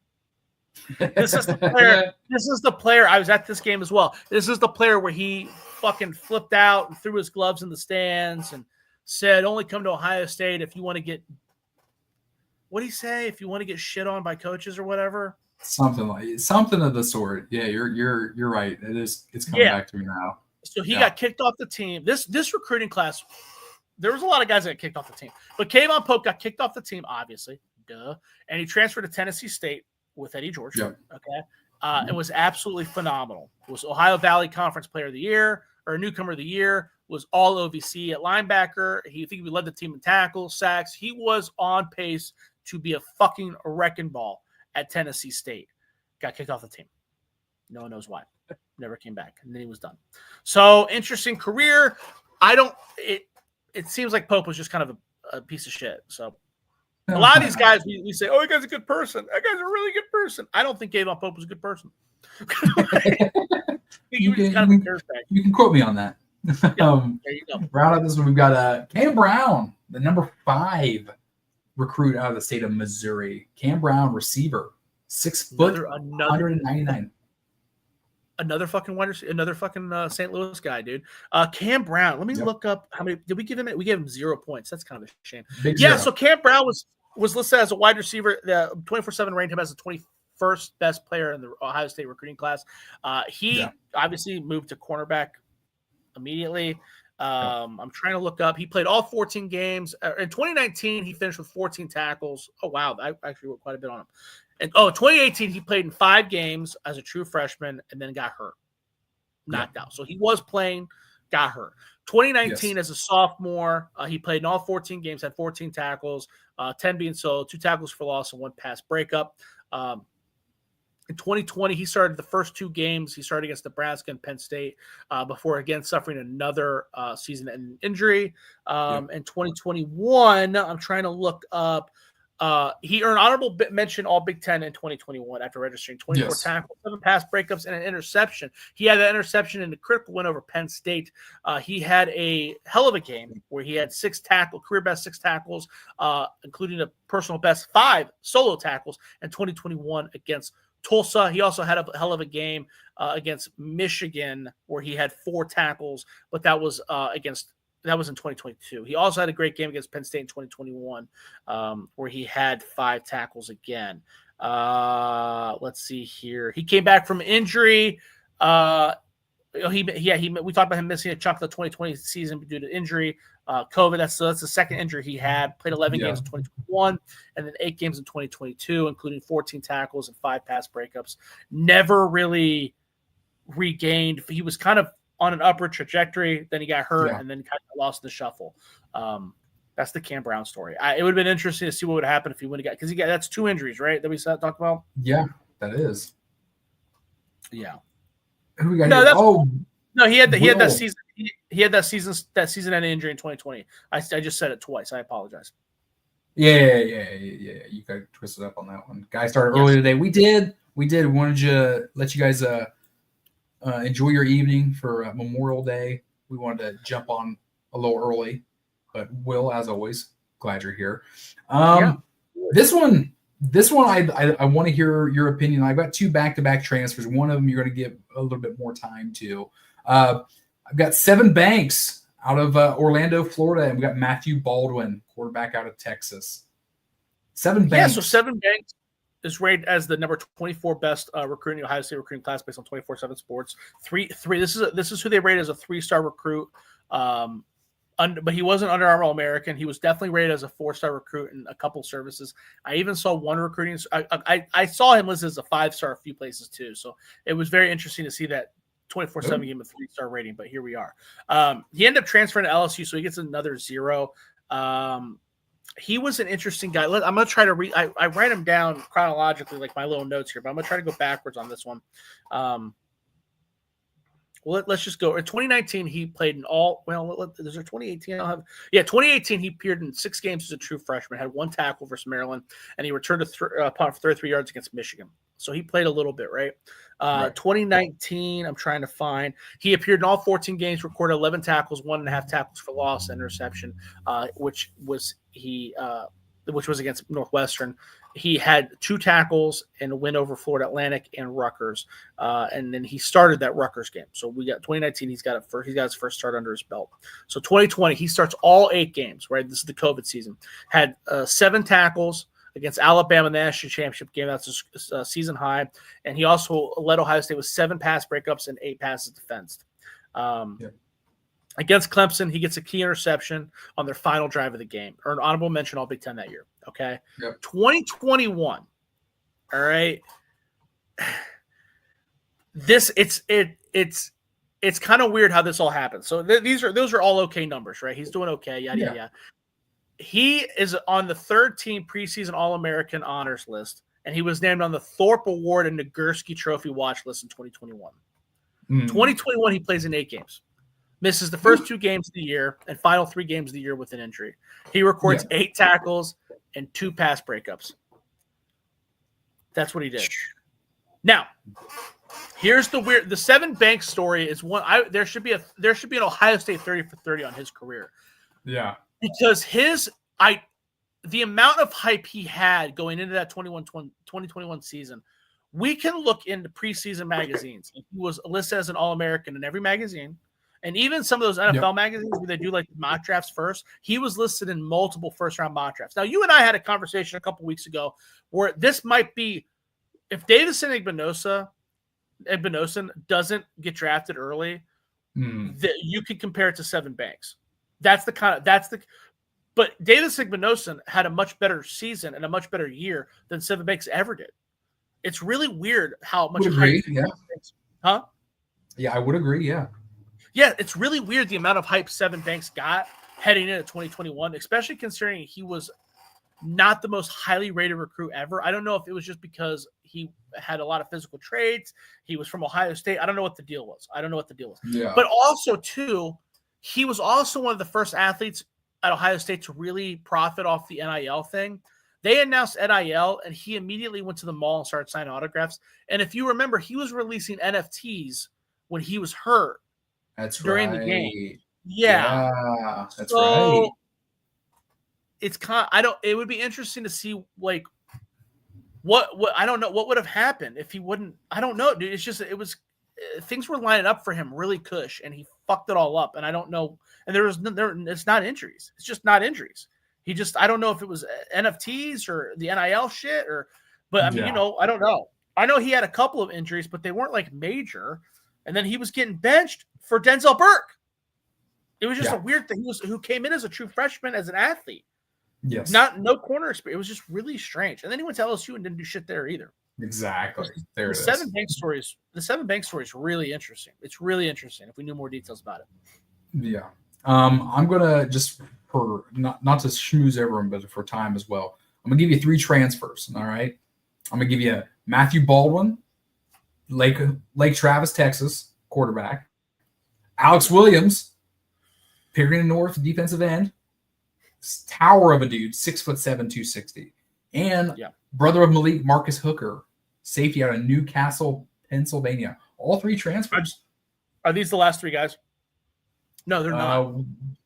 This is the player. This is the player. I was at this game as well. This is the player where he fucking flipped out and threw his gloves in the stands and said, "Only come to Ohio State if you want to get." What did he say? If you want to get shit on by coaches or whatever. Something of the sort. Yeah, you're right. It's coming back to me now. So he got kicked off the team. This recruiting class, there was a lot of guys that got kicked off the team, but Kayvon Pope got kicked off the team, obviously. Duh. And he transferred to Tennessee State with Eddie George. Yep. Okay. It was absolutely phenomenal. It was Ohio Valley Conference Player of the Year or Newcomer of the Year. Was all OVC at linebacker. He led the team in tackles, sacks. He was on pace to be a fucking wrecking ball at Tennessee State. Got kicked off the team. No one knows why. Never came back. And then he was done. So interesting career. It seems like Pope was just kind of a piece of shit. So a lot of these guys, we say, "Oh, that guy's a good person. That guy's a really good person." I don't think Kayvon Pope was a good person. You can quote me on that. There you go. Round out this one, we've got Cam Brown, the number 5 recruit out of the state of Missouri. Cam Brown, receiver, 6 foot, 199. Another fucking St. Louis guy, dude. Cam Brown. Let me look up how many did we give him. We gave him 0 points. That's kind of a shame. Big zero. So Cam Brown was listed as a wide receiver. The 24/7 ranked him as the 21st best player in the Ohio State recruiting class. He obviously moved to cornerback immediately. I'm trying to look up. He played all 14 games. In 2019, he finished with 14 tackles. Oh, wow. I actually wrote quite a bit on him. And 2018, he played in 5 games as a true freshman and then got hurt, knocked out. So he was playing, got hurt. 2019 as a sophomore, he played in all 14 games, had 14 tackles, 10 being solo, 2 tackles for loss, and 1 pass breakup. In 2020, he started the first 2 games. He started against Nebraska and Penn State before, again, suffering another season-ending injury. In 2021, I'm trying to look up. He earned honorable mention All Big Ten in 2021 after registering 24 tackles, 7 pass breakups, and an interception. He had that interception in the critical win over Penn State. He had a hell of a game where he had career best 6 tackles, including a personal best 5 solo tackles in 2021 against Tulsa. He also had a hell of a game against Michigan where he had 4 tackles, but that was that was in 2022. He also had a great game against Penn State in 2021 where he had 5 tackles again. Let's see here. He came back from injury. We talked about him missing a chunk of the 2020 season due to injury, COVID. That's the second injury he had. Played 11 games in 2021 and then 8 games in 2022, including 14 tackles and 5 pass breakups. Never really regained. He was kind of on an upward trajectory, then he got hurt, and then kind of lost in the shuffle. That's the Cam Brown story. It would have been interesting to see what would happen if he would have got, because that's 2 injuries, right? That we talked about. Yeah, that is. Yeah. Who we got here? No, he had that season. He had that season-ending injury in 2020. I just said it twice. I apologize. Yeah. You got twisted up on that one. Guy started early today. We did. Wanted to let you guys enjoy your evening for Memorial Day. We wanted to jump on a little early, but Will, as always, glad you're here. This one, I want to hear your opinion. I've got 2 back-to-back transfers. One of them you're going to give a little bit more time to. I've got Seven Banks out of Orlando, Florida, and we've got Matthew Baldwin, quarterback out of Texas. Sevyn Banks. Yeah, so Sevyn Banks is rated as the number 24 best recruit in the Ohio State recruiting class based on 24/7 Sports. Three. This is who they rate as a 3-star recruit. But he wasn't Under Armour All-American. He was definitely rated as a 4-star recruit in a couple services. I even saw one recruiting. I saw him listed as a 5-star a few places too. So it was very interesting to see that 24/7 gave him a 3-star rating. But here we are. He ended up transferring to LSU, so he gets another 0. He was an interesting guy. I'm going to try to read. I write him down chronologically, like my little notes here, but I'm going to try to go backwards on this one. Well, let's just go. In 2019, he played in all. Well, is there 2018? 2018. He appeared in 6 games as a true freshman. Had 1 tackle versus Maryland, and he returned a punt for 33 yards against Michigan. So he played a little bit, right? Right. 2019. I'm trying to find. He appeared in all 14 games, recorded 11 tackles, 1.5 tackles for loss, and interception, which was against Northwestern. He had 2 tackles in a win over Florida Atlantic and Rutgers, and then he started that Rutgers game. So we got 2019. He's got his first start under his belt. So 2020, he starts all 8 games. Right, this is the COVID season. Had 7 tackles against Alabama in the national championship game. That's a season high, and he also led Ohio State with 7 pass breakups and 8 passes defensed. Against Clemson, he gets a key interception on their final drive of the game, or an honorable mention all Big Ten that year. Okay. Yep. 2021. All right. It's kind of weird how this all happened. So those are all okay numbers, right? He's doing okay. Yada. He is on the 3rd team preseason All-American honors list, and he was named on the Thorpe Award and Nagurski Trophy watch list in 2021. 2021, he plays in 8 games. Misses the first 2 games of the year and final 3 games of the year with an injury. He records 8 tackles and 2 pass breakups. That's what he did. Now, here's the Sevyn Banks story is one. There should be an Ohio State 30 for 30 on his career. Yeah, because the amount of hype he had going into that 2021 season. We can look into preseason magazines. He was listed as an All-American in every magazine. And even some of those NFL magazines where they do like mock drafts first, he was listed in multiple first-round mock drafts. Now, you and I had a conversation a couple weeks ago where this might be, if Davison Igbinosun doesn't get drafted early, that you could compare it to Sevyn Banks. But Davis Igbinosun had a much better season and a much better year than Sevyn Banks ever did. It's really weird how much. Would agree, yeah. Huh? Yeah, I would agree. Yeah. Yeah, it's really weird the amount of hype Sevyn Banks got heading into 2021, especially considering he was not the most highly rated recruit ever. I don't know if it was just because he had a lot of physical traits. He was from Ohio State. I don't know what the deal was. Yeah. But also, too, he was also one of the first athletes at Ohio State to really profit off the NIL thing. They announced NIL, and he immediately went to the mall and started signing autographs. And if you remember, he was releasing NFTs when he was hurt. That's during right. the game. Yeah. That's right. It's it would be interesting to see like what I don't know what would have happened if he wouldn't. I don't know, dude. It's just things were lining up for him really cush, and he fucked it all up. And I don't know. And it's not injuries. It's just not injuries. I don't know if it was NFTs or the NIL shit but I mean, I don't know. I know he had a couple of injuries, but they weren't like major. And then he was getting benched for Denzel Burke. It was just a weird thing. Who came in as a true freshman as an athlete. Yes. No corner experience. It was just really strange. And then he went to LSU and didn't do shit there either. Exactly. There it is. The Sevyn Banks story is really interesting. It's really interesting if we knew more details about it. Yeah. I'm gonna just for not to schmooze everyone, but for time as well. I'm gonna give you 3 transfers. All right. I'm gonna give you Matthew Baldwin, Lake Travis, Texas, quarterback. Alex Williams, Pickering North, defensive end. Tower of a dude, 6'7", 260. And brother of Malik, Marcus Hooker, safety out of Newcastle, Pennsylvania. All 3 transfers. Are these the last 3 guys? No, they're not.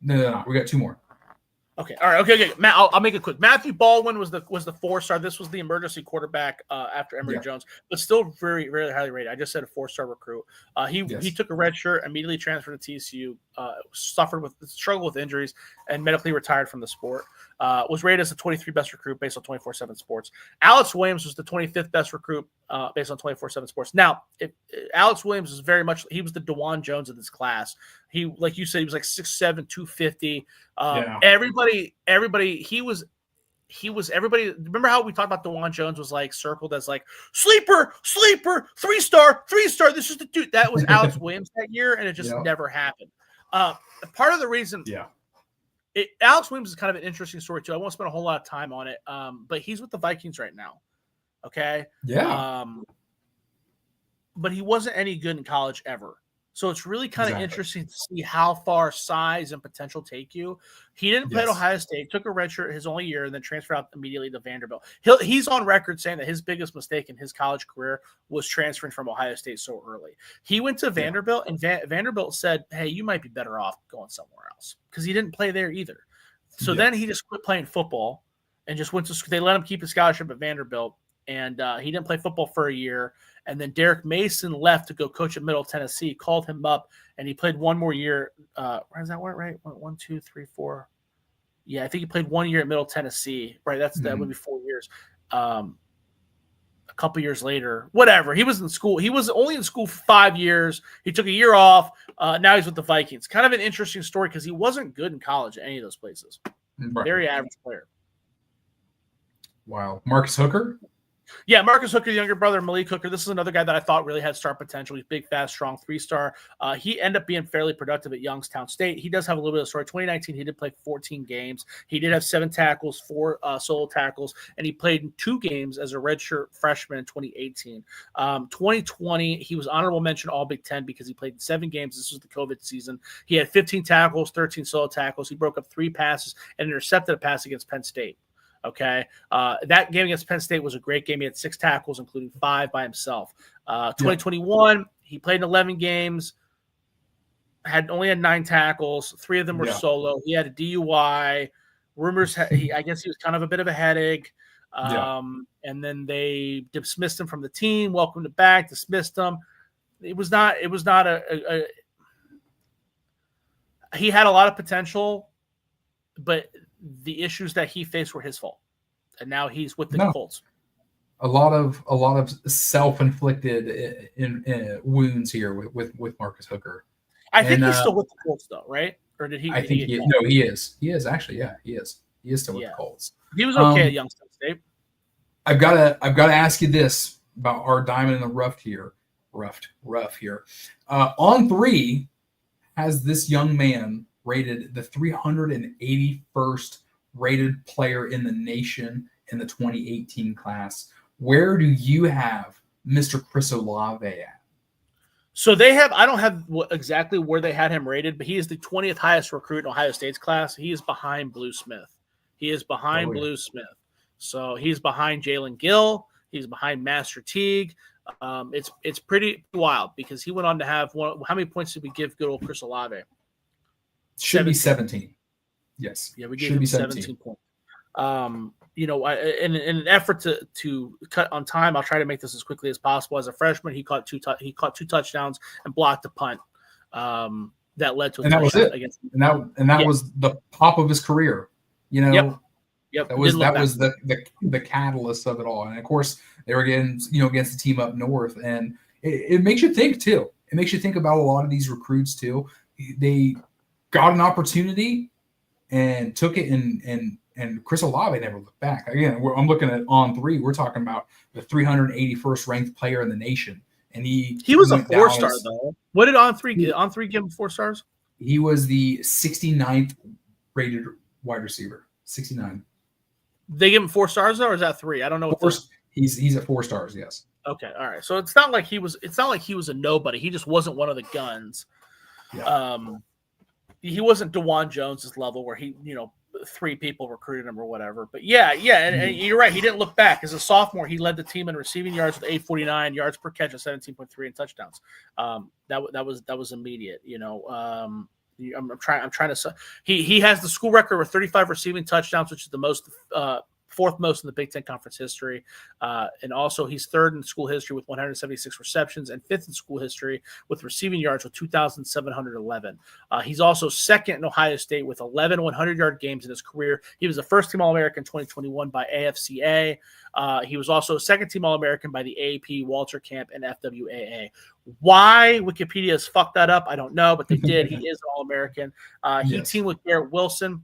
No. We got 2 more. Okay. All right. Okay. Matt, I'll make it quick. Matthew Baldwin was the 4-star. This was the emergency quarterback after Emory Jones, but still very, very highly rated. I just said a 4-star recruit. He took a red shirt, immediately transferred to TCU, struggled with injuries, and medically retired from the sport. Was rated as the 23 best recruit based on 24/7 Sports. Alex Williams was the 25th best recruit based on 24/7 Sports. Now, Alex Williams is he was the DeJuan Jones of this class. He, like you said, he was like 6'7", 250. Everybody, he was everybody. Remember how we talked about DeJuan Jones was like circled as like sleeper, 3-star. This is the dude. That was Alex Williams that year, and it just never happened. Part of the reason, Alex Williams is kind of an interesting story too. I won't spend a whole lot of time on it, but he's with the Vikings right now. Okay. Yeah. But he wasn't any good in college ever. So it's really kind of interesting to see how far size and potential take you. He didn't play at Ohio State, took a redshirt his only year, and then transferred out immediately to Vanderbilt. He's on record saying that his biggest mistake in his college career was transferring from Ohio State so early. He went to Vanderbilt, and Vanderbilt said, hey, you might be better off going somewhere else, because he didn't play there either. So then he just quit playing football and just went to – they let him keep his scholarship at Vanderbilt, and he didn't play football for a year. And then Derek Mason left to go coach at Middle Tennessee, called him up, and he played one more year. Is that right? 1, 2, 3, 4. Yeah, I think he played 1 year at Middle Tennessee. Right, that would be 4 years. A couple years later, whatever. He was in school. He was only in school for 5 years. He took a year off. Now he's with the Vikings. Kind of an interesting story because he wasn't good in college at any of those places. Right. Very average player. Wow. Marcus Hooker? Yeah, Marcus Hooker, the younger brother, Malik Hooker. This is another guy that I thought really had star potential. He's big, fast, strong, 3-star. He ended up being fairly productive at Youngstown State. He does have a little bit of story. 2019, he did play 14 games. He did have 7 tackles, 4 solo tackles, and he played in 2 games as a redshirt freshman in 2018. 2020, he was honorable mention All Big Ten because he played in 7 games. This was the COVID season. He had 15 tackles, 13 solo tackles. He broke up 3 passes and intercepted a pass against Penn State. Okay. That game against Penn State was a great game. He had 6 tackles, including 5 by himself. 2021, he played in 11 games, only had 9 tackles. 3 of them were solo. He had a DUI. Rumors, I guess he was kind of a bit of a headache. And then they dismissed him from the team, welcomed him back, dismissed him. It was not he had a lot of potential, but the issues that he faced were his fault, and now he's with the Colts. A lot of self-inflicted wounds here with Marcus Hooker. I think he's still with the Colts, though, right? Or did he? I think he is. He is actually. Yeah, he is. He is still with the Colts. He was okay at Youngstown State. I've got to ask you this about our diamond in the rough here. On 3 has this young man rated the 381st rated player in the nation in the 2018 class. Where do you have Mr. Chris Olave at? So I don't have exactly where they had him rated, but he is the 20th highest recruit in Ohio State's class. He is behind Blue Smith. Blue Smith. So he's behind Jalen Gill. He's behind Master Teague. It's pretty wild because he went on to have how many points did we give good old Chris Olave? Should be 17. Yes. Yeah, we gave him 17 points. In an effort to cut on time, I'll try to make this as quickly as possible. As a freshman, he caught 2 touchdowns and blocked a punt. That led to a touchdown. That was it. That was the top of his career. Yep. That was the catalyst of it all. And of course, they were against the team up north, and it makes you think too. It makes you think about a lot of these recruits too. They got an opportunity and took it, and Chris Olave never looked back. Again, I'm looking at On 3. We're talking about the 381st ranked player in the nation, and he was a 4-star though. What did On 3 get? On 3 give him 4 stars? He was the 69th rated wide receiver. 69. They give him 4 stars though, or is that 3? I don't know. He's at 4 stars. Yes. Okay. All right. So it's not like he was a nobody. He just wasn't one of the guns. Yeah. He wasn't DeJuan Jones's level where he, 3 people recruited him or whatever. But and you're right. He didn't look back. As a sophomore, he led the team in receiving yards with 849, yards per catch of 17.3, and touchdowns. That was immediate. I'm trying to. He has the school record with 35 receiving touchdowns, which is the most. Fourth most in the Big Ten Conference history. And also he's third in school history with 176 receptions and fifth in school history with receiving yards with 2,711. He's also second in Ohio State with 11 100-yard games in his career. He was a first-team All-American 2021 by AFCA. He was also a second-team All-American by the AAP, Walter Camp, and FWAA. Why Wikipedia has fucked that up, I don't know, but they did. He is an All-American. He teamed with Garrett Wilson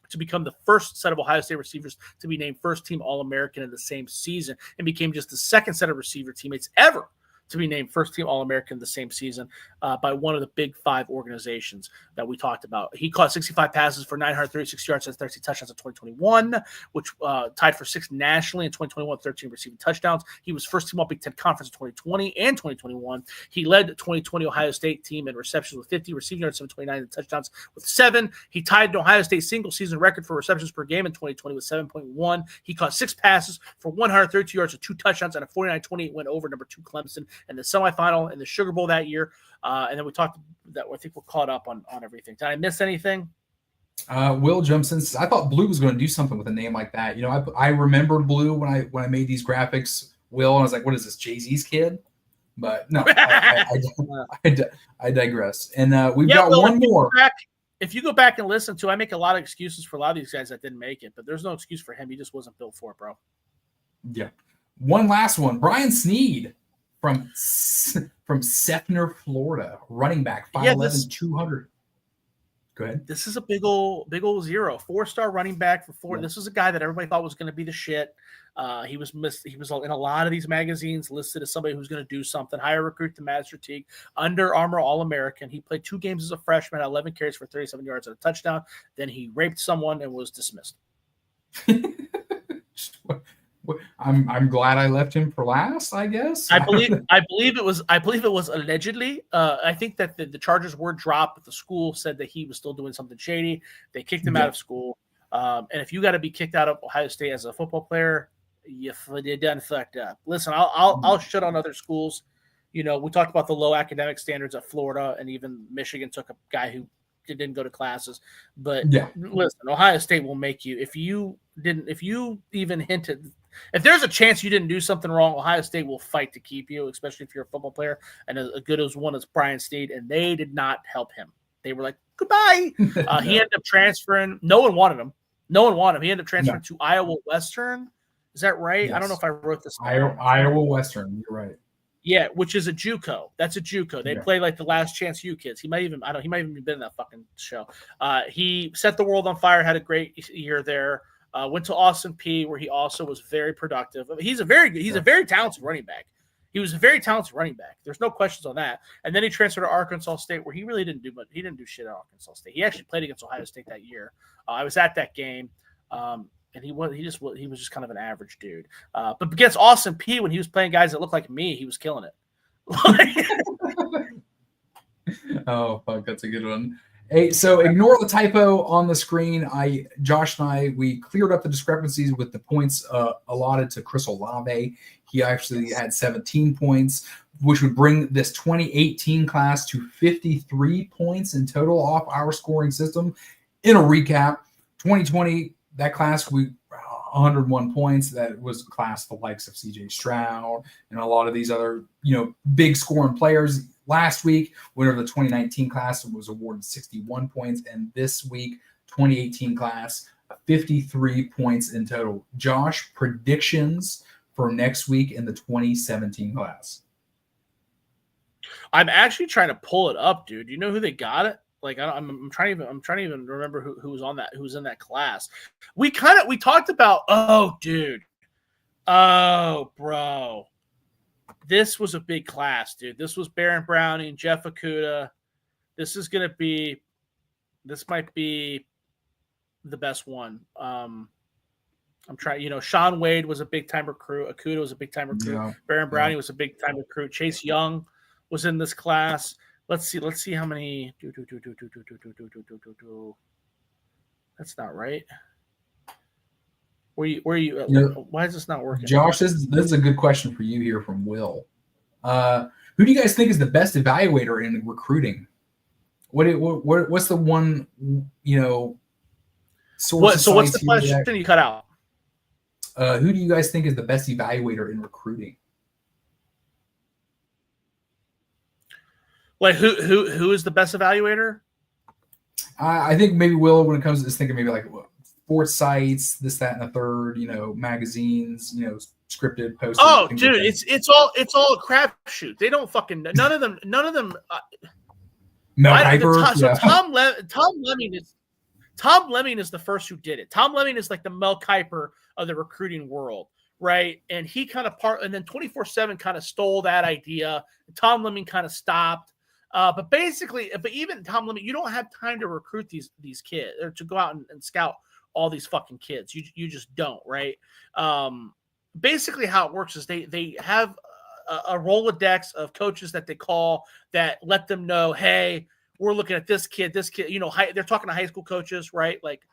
to become the first set of Ohio State receivers to be named first-team All-American in the same season, and became just the second set of receiver teammates ever to be named first-team All-American the same season by one of the Big Five organizations that we talked about. He caught 65 passes for 936 yards and 13 touchdowns in 2021, which tied for sixth nationally in 2021, 13 receiving touchdowns. He was first-team All-Big Ten Conference in 2020 and 2021. He led the 2020 Ohio State team in receptions with 50, receiving yards 729, and touchdowns with 7. He tied an Ohio State single-season record for receptions per game in 2020 with 7.1. He caught 6 passes for 132 yards with 2 touchdowns and a 49-28 win over number 2 Clemson in the semifinal in the Sugar Bowl that year. And then we talked that I think we're caught up on everything. Did I miss anything? Will jumps in. I thought Blue was going to do something with a name like that. You know, I remembered Blue when I made these graphics. Will, and I was like, "What is this, Jay-Z's kid?" But no, I digress. And we've got one more. If you go back and listen to, I make a lot of excuses for a lot of these guys that didn't make it, but there's no excuse for him. He just wasn't built for it, bro. Yeah. One last one. Brian Sneed from Sefner, Florida, running back, 5'11", 200. Go ahead. This is a big old zero. 4-star running back for 4. Yeah. This was a guy that everybody thought was going to be the shit. He was in a lot of these magazines listed as somebody who's going to do something. Higher recruit to Master Teague, Under Armour All-American. He played 2 games as a freshman, 11 carries for 37 yards and a touchdown. Then he raped someone and was dismissed. I'm glad I left him for last, I guess. I believe it was allegedly. I think that the charges were dropped, but the school said that he was still doing something shady. They kicked him out of school. And if you got to be kicked out of Ohio State as a football player, you done fucked up. Listen, I'll shit on other schools. You know, we talked about the low academic standards at Florida, and even Michigan took a guy who didn't go to classes. But listen, Ohio State will make you if you even hinted. If there's a chance you didn't do something wrong, Ohio State will fight to keep you, especially if you're a football player. And as good as one as Brian Sneed, and they did not help him. They were like, goodbye. He ended up transferring. No one wanted him. He ended up transferring to Iowa Western. Is that right? Yes. I don't know if I wrote this down. Iowa Western. You're right. Yeah, which is a JUCO. That's a JUCO. They play like the Last Chance U kids. He might even been in that fucking show. He set the world on fire. Had a great year there. Went to Austin Peay, where he also was very productive. I mean, he's a very talented running back. He was a very talented running back. There's no questions on that. And then he transferred to Arkansas State, where he really didn't do much. He didn't do shit at Arkansas State. He actually played against Ohio State that year. I was at that game, and he was just kind of an average dude. But against Austin Peay, when he was playing guys that looked like me, he was killing it. Oh fuck, that's a good one. Hey, so ignore the typo on the screen. Josh and I, we cleared up the discrepancies with the points allotted to Chris Olave. He actually had 17 points, which would bring this 2018 class to 53 points in total off our scoring system. In a recap, 2020, that class, we 101 points. That was a class the likes of CJ Stroud and a lot of these other, big scoring players. Last week, winner of the 2019 class was awarded 61 points, and this week, 2018 class, 53 points in total. Josh, predictions for next week in the 2017 class? I'm actually trying to pull it up, dude. You know who they got it? Like I'm trying to even remember who was on that, who was in that class. We talked about. Oh, dude. Oh, bro. This was a big class, dude. This was Baron Browning, Jeff Okudah. This might be the best one. I'm trying, Sean Wade was a big time recruit. Okudah was a big time recruit. Yeah. Baron Browning was a big time recruit. Chase Young was in this class. Let's see how many. That's not right. Where you why is this not working? Josh, this is a good question for you here from Will. Who do you guys think is the best evaluator in recruiting? What's the one, source What? of So what's sites the here question that, you cut out? who do you guys think is the best evaluator in recruiting? Like who is the best evaluator? I think maybe Will, when it comes to this, thinking maybe like sports sites, this, that, and the third, magazines, scripted, posted, Oh, things like dude, that. it's all a crapshoot. They don't fucking none of them. Mel So Kiper, yeah. Tom Lemming is the first who did it. Tom Lemming is like the Mel Kiper of the recruiting world, right? And he kind of and then 24/7 kind of stole that idea. Tom Lemming kind of stopped. But even Tom Lemming, you don't have time to recruit these kids or to go out and scout all these fucking kids. You just don't, right? Basically, how it works is they have a Rolodex of coaches that they call that let them know, hey, we're looking at this kid. They're talking to high school coaches, right? Like,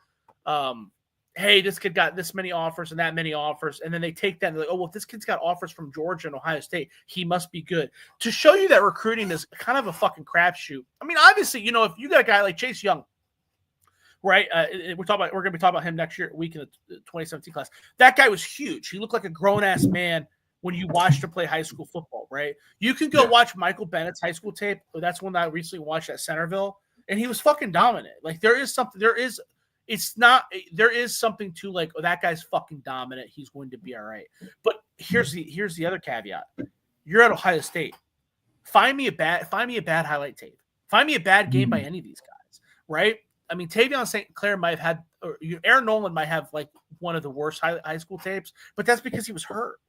hey, this kid got this many offers and that many offers. And then they take that and they're like, oh, well, if this kid's got offers from Georgia and Ohio State, he must be good. To show you that recruiting is kind of a fucking crapshoot. I mean, obviously, if you got a guy like Chase Young, right? We're going to be talking about him next week in the 2017 class. That guy was huge. He looked like a grown-ass man when you watched him play high school football, right? You can go watch Michael Bennett's high school tape. That's one that I recently watched at Centerville, and he was fucking dominant. Like, there is something to like, oh, that guy's fucking dominant. He's going to be all right. But here's the other caveat. You're at Ohio State. Find me a bad highlight tape. Find me a bad game by any of these guys, right? I mean, Tavion St. Clair might have had, or Aaron Nolan might have like one of the worst high school tapes, but that's because he was hurt,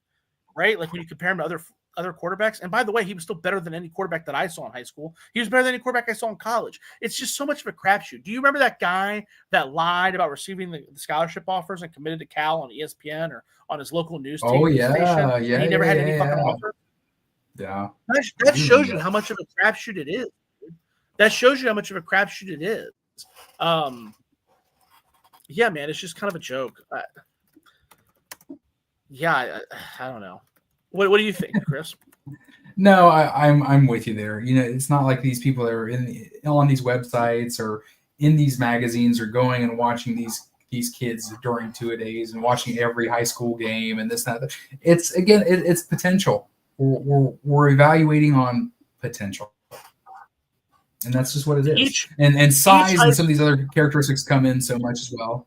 right? Like when you compare him to other quarterbacks. And by the way, he was still better than any quarterback that I saw in high school. He was better than any quarterback I saw in college. It's just so much of a crapshoot. Do you remember that guy that lied about receiving the scholarship offers and committed to Cal on ESPN or on his local news station? Yeah, And he never had any fucking offer. Yeah. That shows you how much of a crapshoot it is. That shows you how much of a crapshoot it is. Yeah, man, it's just kind of a joke. I don't know. What do you think, Chris? No, I'm with you there. It's not like these people that are on these websites or in these magazines are going and watching these kids during 2-a-days and watching every high school game and this and that. It's again, it's potential. We're evaluating on potential. And that's just what it is. And size and some of these other characteristics come in so much as well.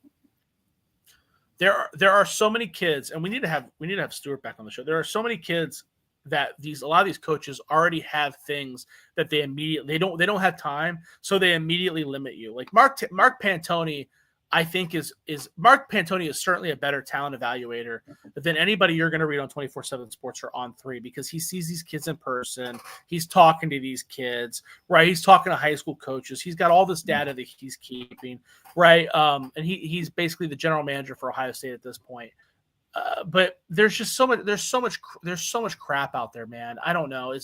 There are so many kids, and we need to have Stuart back on the show. There are so many kids that a lot of these coaches already have things that they don't have time, so they immediately limit you. Like Mark Pantoni, I think Mark Pantoni is certainly a better talent evaluator than anybody you're going to read on 24/7 Sports or On 3, because he sees these kids in person. He's talking to these kids, right? He's talking to high school coaches. He's got all this data that he's keeping, right? And he's basically the general manager for Ohio State at this point. But there's just so much crap out there, man. I don't know.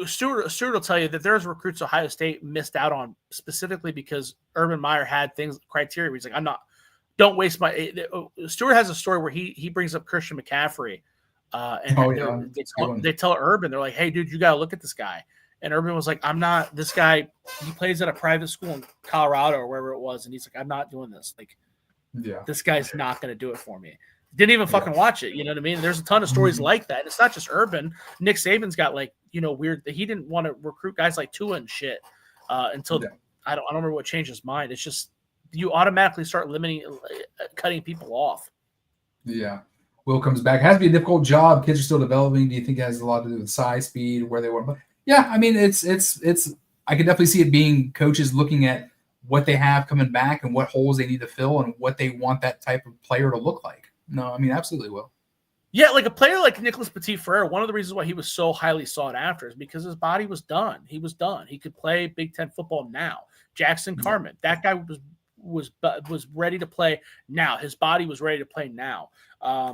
Stuart will tell you that there's recruits Ohio State missed out on specifically because Urban Meyer had criteria where he's like, don't waste my. Stuart has a story where he brings up Christian McCaffrey, and they tell Urban, they're like, hey, dude, you got to look at this guy. And Urban was like, I'm not this guy. He plays at a private school in Colorado or wherever it was, and he's like, I'm not doing this. Like, this guy's not going to do it for me. Didn't even fucking watch it. You know what I mean? There's a ton of stories like that. And it's not just Urban. Nick Saban's got weird. He didn't want to recruit guys like Tua and shit until I don't remember what changed his mind. It's just you automatically start cutting people off. Yeah. Will comes back. It has to be a difficult job. Kids are still developing. Do you think it has a lot to do with size, speed, where they want? But yeah, I mean, it's. I can definitely see it being coaches looking at what they have coming back and what holes they need to fill and what they want that type of player to look like. No, I mean, absolutely will. Yeah, like a player like Nicholas Petit-Frere, one of the reasons why he was so highly sought after is because his body was done. He was done. He could play Big Ten football now. Jackson Carman, that guy was ready to play now. His body was ready to play now. A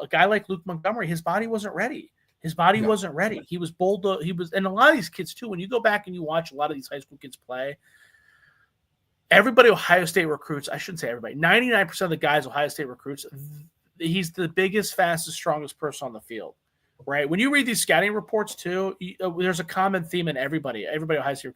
guy like Luke Montgomery, his body wasn't ready. His body wasn't ready. He was bold. And a lot of these kids too. When you go back and you watch a lot of these high school kids play, everybody Ohio State recruits, I shouldn't say everybody, 99% of the guys Ohio State recruits, he's the biggest, fastest, strongest person on the field. right? When you read these scouting reports too, there's a common theme in everybody Ohio State.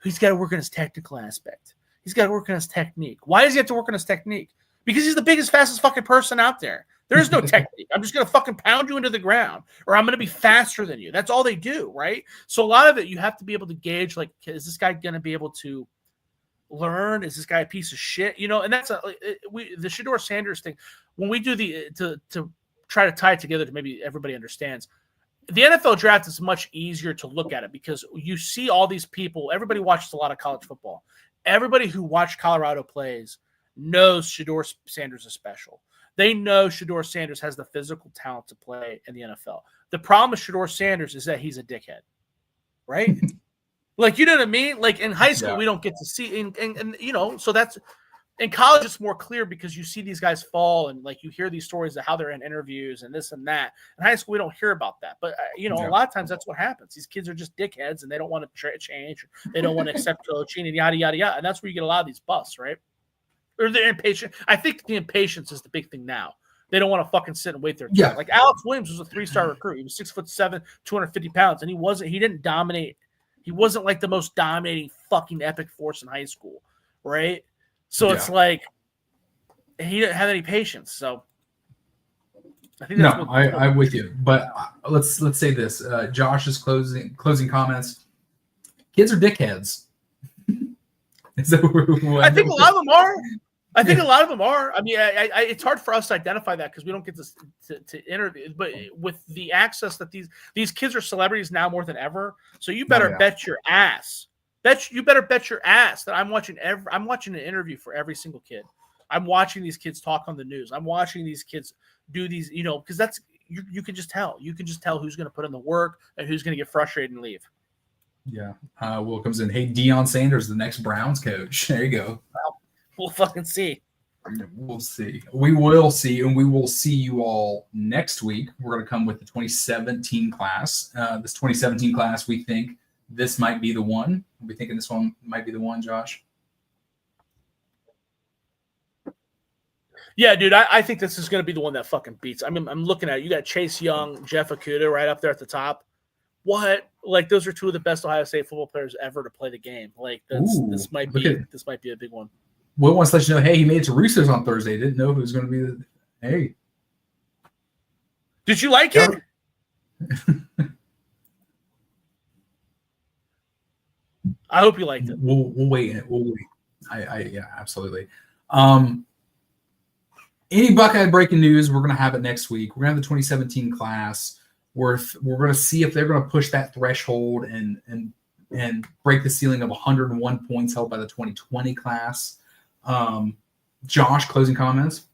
He's got to work on his technical aspect. He's got to work on his technique. Why does he have to work on his technique? Because he's the biggest, fastest fucking person out there. There is no technique. I'm just going to fucking pound you into the ground, or I'm going to be faster than you. That's all they do, right? So a lot of it, you have to be able to gauge, like, is this guy going to be able to learn? Is this guy a piece of shit? And that's the Shedeur Sanders thing. When we do to try to tie it together to maybe everybody understands, the NFL draft is much easier to look at it because you see all these people. Everybody watches a lot of college football. Everybody who watched Colorado plays knows Shedeur Sanders is special. They know Shedeur Sanders has the physical talent to play in the NFL. The problem with Shedeur Sanders is that he's a dickhead, right? Like, you know what I mean? Like, in high school, we don't get to see, and so that's in college. It's more clear because you see these guys fall, and like you hear these stories of how they're in interviews and this and that. In high school, we don't hear about that, but a lot of times that's what happens. These kids are just dickheads, and they don't want to change. They don't want to accept coaching and yada yada yada. And that's where you get a lot of these busts, right? Or they're impatient. I think the impatience is the big thing now. They don't want to fucking sit and wait their turn. Yeah. Like Alex Williams was a 3-star recruit. He was 6'7", 250 pounds, and he didn't dominate. He wasn't like the most dominating fucking epic force in high school, right? So it's like he didn't have any patience. So I think that's I'm with you. But let's say this: Josh's closing comments. Kids are dickheads. Is that I think a lot of them are. I think a lot of them are. I mean, it's hard for us to identify that because we don't get to interview. But with the access that these kids are celebrities now more than ever, so you better bet your ass. You better bet your ass that I'm watching an interview for every single kid. I'm watching these kids talk on the news. I'm watching these kids do these, because that's you can just tell. You can just tell who's going to put in the work and who's going to get frustrated and leave. Yeah. Will comes in. Hey, Deion Sanders, the next Browns coach. There you go. We'll fucking see. We'll see. We will see, and we will see you all next week. We're going to come with the 2017 class. This 2017 class, we think this might be the one. We're thinking this one might be the one, Josh. Yeah, dude, I think this is going to be the one that fucking beats. I mean, I'm looking at it. You got Chase Young, Jeff Okudah right up there at the top. What? Like, those are two of the best Ohio State football players ever to play the game. Like, this might be a big one. Will wants to let you know, hey, he made it to Russo's on Thursday. Didn't know who was going to be the – hey. Did you like it? I hope you liked it. We'll wait. We'll wait. Yeah, absolutely. Any Buckeye breaking news, we're going to have it next week. We're going to have the 2017 class. We're going to see if they're going to push that threshold and break the ceiling of 101 points held by the 2020 class. Josh, closing comments?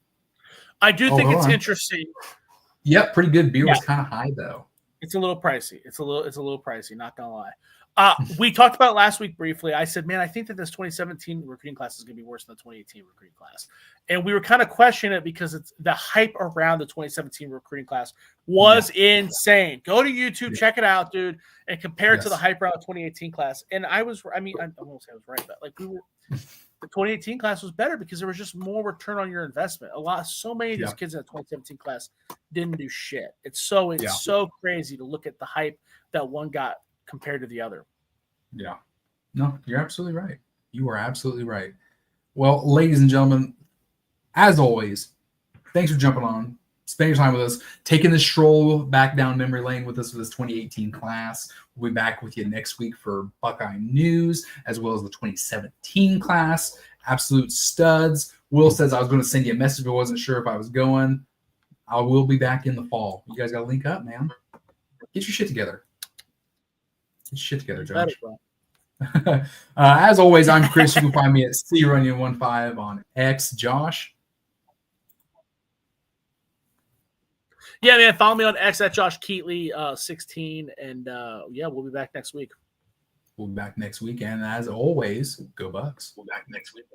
I do think it's interesting. Yep, pretty good. Beer was kind of high though. It's a little pricey. It's a little pricey, not gonna lie. We talked about it last week briefly. I said, man, I think that this 2017 recruiting class is going to be worse than the 2018 recruiting class. And we were kind of questioning it because it's the hype around the 2017 recruiting class was insane. Go to YouTube, check it out, dude, and compare it to the hype around the 2018 class. And I won't say I was right, but like the 2018 class was better because there was just more return on your investment. So many of these kids in the 2017 class didn't do shit. It's so crazy to look at the hype that one got compared to the other. Yeah. No, you're absolutely right. You are absolutely right. Well, ladies and gentlemen, as always, thanks for jumping on, spending your time with us, taking this stroll back down memory lane with us for this 2018 class. We'll be back with you next week for Buckeye news, as well as the 2017 class. Absolute studs. Will says I was going to send you a message, but wasn't sure if I was going. I will be back in the fall. You guys got to link up, man. Get your shit together. Josh. As always, I'm Chris. You can find me at CRunion15 on X. Josh. Yeah, man. Follow me on X at Josh Keatley 16, and we'll be back next week. We'll be back next week, and as always, go Bucks. We'll be back next week.